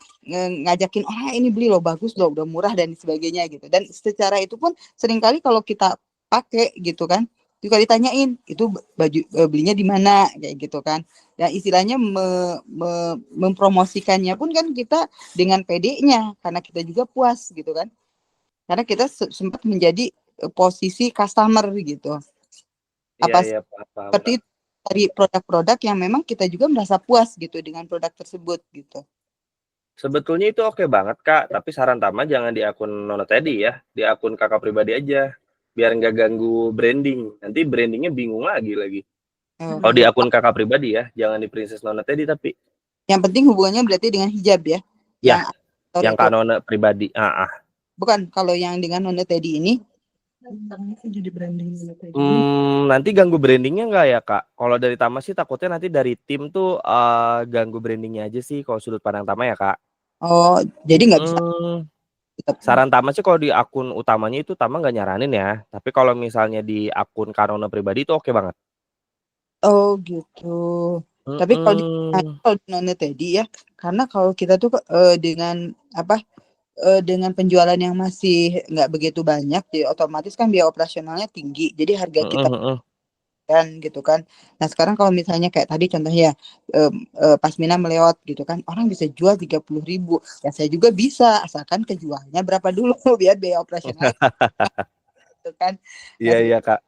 Speaker 4: ngajakin orang ini beli loh, bagus loh, udah murah dan sebagainya gitu. Dan secara itu pun seringkali kalau kita pakai gitu kan, juga ditanyain itu baju belinya di mana kayak gitu kan. Dan istilahnya mempromosikannya pun kan kita dengan PD-nya karena kita juga puas gitu kan. Karena kita sempat menjadi posisi customer gitu.
Speaker 1: iya
Speaker 4: Apa
Speaker 1: iya paham
Speaker 4: seperti
Speaker 1: Kak.
Speaker 4: itu, dari produk-produk yang memang kita juga merasa puas gitu dengan produk tersebut gitu.
Speaker 1: Sebetulnya itu oke banget Kak, tapi saran Tama jangan di akun Nona Teddy ya, di akun Kakak pribadi aja, biar nggak ganggu branding. Nanti brandingnya bingung lagi. Kalau di akun Kakak pribadi ya, jangan di Princess Nona Teddy tapi
Speaker 4: Yang penting hubungannya berarti dengan hijab ya.
Speaker 1: ya,
Speaker 4: Yang
Speaker 1: yang Kak Nona pribadi.
Speaker 4: bukan kalau yang dengan Nona Teddy ini.
Speaker 2: Jadi branding gitu.
Speaker 1: Nanti ganggu brandingnya nggak ya Kak? Kalau dari Tama sih takutnya nanti dari tim tuh ganggu brandingnya aja sih kalau sudut pandang Tama ya Kak.
Speaker 4: Oh, jadi nggak bisa tetap.
Speaker 1: Saran Tama sih kalau di akun utamanya itu Tama nggak nyaranin ya. Tapi kalau misalnya di akun Kanona pribadi itu oke banget.
Speaker 4: Oh gitu. Tapi kalau di
Speaker 1: Mm-mm.
Speaker 4: Nona Teddy ya, karena kalau kita tuh dengan dengan penjualan yang masih nggak begitu banyak, jadi otomatis kan biaya operasionalnya tinggi. Jadi harga kita
Speaker 1: Mm-mm.
Speaker 4: kan gitu kan. Nah sekarang kalau misalnya kayak tadi contohnya Pasmina melewat gitu kan, orang bisa jual 30.000. Ya saya juga bisa, asalkan kejualnya berapa dulu biar biaya operasionalnya gitu kan. Nah
Speaker 1: Iya Kak.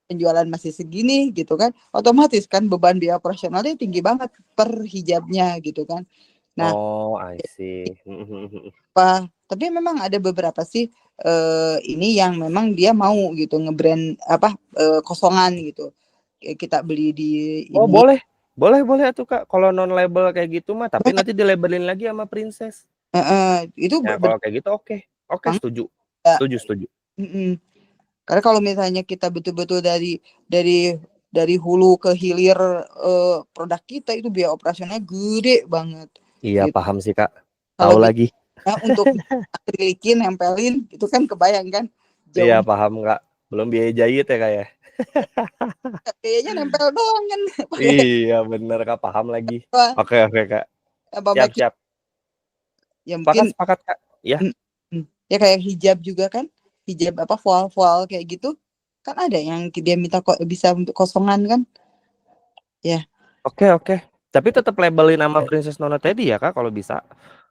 Speaker 4: penjualan masih segini gitu kan, otomatis kan beban biaya operasionalnya tinggi banget per hijabnya gitu kan. Nah,
Speaker 1: Oh, I see.
Speaker 4: tapi memang ada beberapa sih ini yang memang dia mau gitu ngebrand kosongan gitu. Kita beli di
Speaker 1: Oh,
Speaker 4: ini.
Speaker 1: boleh. Boleh tuh Kak. Kalau non label kayak gitu mah, tapi nanti dilabelin lagi sama Princess.
Speaker 4: Itu
Speaker 1: Ya, kalau kayak gitu oke. Oke,
Speaker 4: banget.
Speaker 1: setuju.
Speaker 4: Ya.
Speaker 1: Setuju.
Speaker 4: Mm-mm. Karena kalau misalnya kita betul-betul dari hulu ke hilir produk kita itu biaya operasionalnya gede banget.
Speaker 1: Iya,
Speaker 4: Gitu.
Speaker 1: paham sih Kak.
Speaker 4: Kalau
Speaker 1: Tahu lagi.
Speaker 4: untuk akrilikin, nempelin, itu kan kebayang kan
Speaker 1: Iya,
Speaker 4: jauh
Speaker 1: paham Kak. Belum biaya jahit ya Kak ya.
Speaker 4: kayaknya nempel doang kan pakai
Speaker 1: Iya, bener Kak, paham lagi.
Speaker 4: apa
Speaker 1: Oke Kak.
Speaker 4: make
Speaker 1: Siap.
Speaker 4: ya mungkin
Speaker 1: Sepakat Kak. Ya.
Speaker 4: ya kayak hijab juga kan, hijab voal kayak gitu kan, ada yang dia minta kok bisa untuk kosongan kan ya.
Speaker 1: Oke. Tapi tetap labelin nama Princess Nona Teddy ya Kak kalau bisa.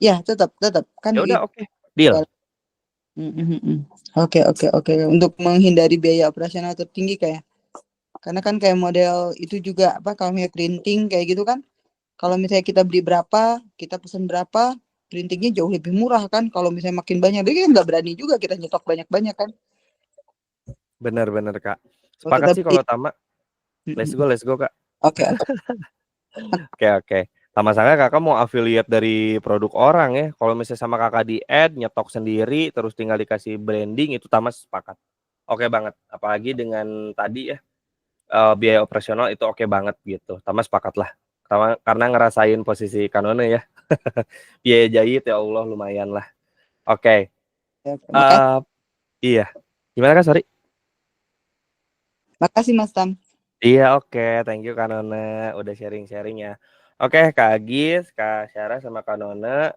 Speaker 4: Ya tetap kan
Speaker 1: Ya udah
Speaker 4: gitu.
Speaker 1: oke. Deal.
Speaker 4: Oke. Untuk menghindari biaya operasional tertinggi karena kan kayak model itu juga kalau misalnya printing kayak gitu kan, kalau misalnya kita beli berapa, kita pesan berapa, printingnya jauh lebih murah kan. Kalau misalnya makin banyak, dia nggak berani juga kita nyetok banyak-banyak kan.
Speaker 1: Bener Kak.
Speaker 4: Kalau
Speaker 1: Sepakat
Speaker 4: kita
Speaker 1: sih
Speaker 4: beli,
Speaker 1: kalau Tama. Let's go Kak.
Speaker 4: oke.
Speaker 1: Oke. Sama saya Kakak mau affiliate dari produk orang ya. Kalau misalnya sama Kakak di add, nyetok sendiri, terus tinggal dikasih branding, itu Tama sepakat. Oke banget. Apalagi dengan tadi ya, biaya operasional itu oke banget gitu. Tama sepakat lah. Karena ngerasain posisi Kanone ya. Biaya jahit ya Allah lumayan lah. Oke.
Speaker 4: Makasih,
Speaker 1: Iya. Gimana Kak? Sorry.
Speaker 4: makasih Mas Tam.
Speaker 1: Iya oke. Thank you Kanone udah sharing-sharing ya. Oke Kak Agis, Kak Syara sama Kak Nona,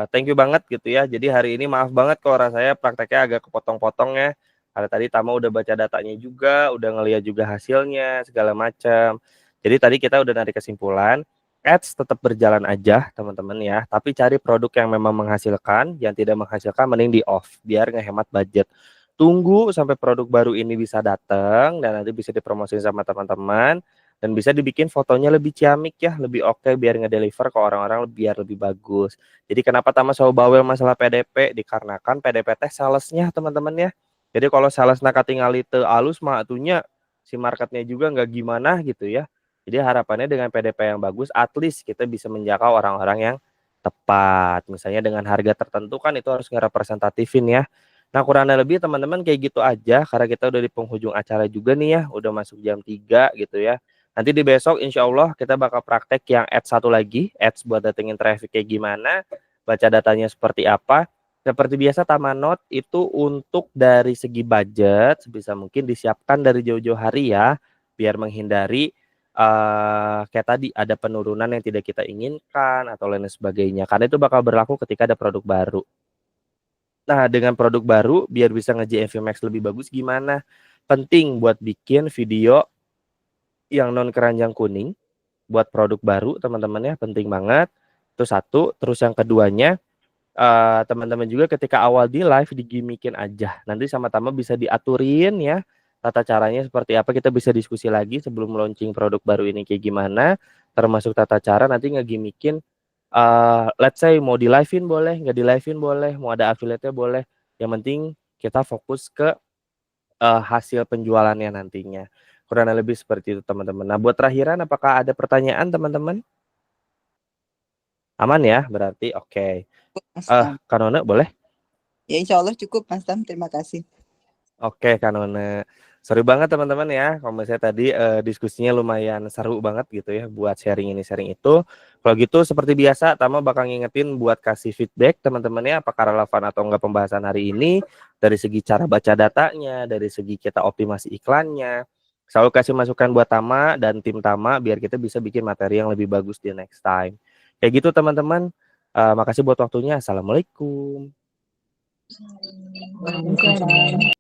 Speaker 1: thank you banget gitu ya. Jadi hari ini maaf banget kalau rasanya prakteknya agak kepotong-potong ya. Karena tadi Tama udah baca datanya juga, udah ngeliat juga hasilnya segala macam. Jadi tadi kita udah narik kesimpulan, ads tetap berjalan aja teman-teman ya. Tapi cari produk yang memang menghasilkan, yang tidak menghasilkan mending di off biar ngehemat budget. Tunggu sampai produk baru ini bisa datang dan nanti bisa dipromosiin sama teman-teman. Dan bisa dibikin fotonya lebih ciamik ya, lebih oke biar ngedeliver ke orang-orang biar lebih bagus. Jadi kenapa Tama selalu bawel masalah PDP? Dikarenakan PDP teh salesnya teman-teman ya. Jadi kalau salesna katingali teu alus mah atunya si marketnya juga nggak gimana gitu ya. Jadi harapannya dengan PDP yang bagus, at least kita bisa menjangkau orang-orang yang tepat. Misalnya dengan harga tertentu kan itu harus ngerepresentatifin ya. Nah kurang lebih teman-teman kayak gitu aja, karena kita udah di penghujung acara juga nih ya, udah masuk jam 3 gitu ya. Nanti di besok insya Allah kita bakal praktek yang ads satu lagi, ads buat datengin traffic kayak gimana, baca datanya seperti apa. Seperti biasa Tamanot itu untuk dari segi budget sebisa mungkin disiapkan dari jauh-jauh hari ya, biar menghindari kayak tadi ada penurunan yang tidak kita inginkan atau lain sebagainya. Karena itu bakal berlaku ketika ada produk baru. Nah, dengan produk baru biar bisa nge-JFV Max lebih bagus gimana? Penting buat bikin video yang non keranjang kuning buat produk baru teman-teman ya, penting banget. Itu satu. Terus yang keduanya teman-teman juga ketika awal di live digimikin aja. Nanti sama Tama bisa diaturin ya tata caranya seperti apa, kita bisa diskusi lagi sebelum launching produk baru ini kayak gimana, termasuk tata cara nanti ngegimikin let's say mau di live-in boleh, nggak di live-in boleh, mau ada affiliate-nya boleh. Yang penting kita fokus ke hasil penjualannya nantinya. Kurang lebih seperti itu teman-teman. Nah buat terakhiran apakah ada pertanyaan teman-teman? Aman ya berarti oke.
Speaker 4: Mas Tam.
Speaker 1: Kanona boleh?
Speaker 4: Ya insya Allah cukup Mas Tam, terima kasih.
Speaker 1: Oke Kanona. Sorry banget teman-teman ya, kalau misalnya tadi diskusinya lumayan seru banget gitu ya buat sharing ini sharing itu. Kalau gitu seperti biasa Tama bakal ngingetin buat kasih feedback teman-teman ya, apakah relevan atau enggak pembahasan hari ini dari segi cara baca datanya, dari segi kita optimasi iklannya. Selalu kasih masukan buat Tama dan tim Tama biar kita bisa bikin materi yang lebih bagus di next time. Kayak gitu teman-teman. Makasih buat waktunya. Assalamualaikum.
Speaker 3: Waalaikumsalam.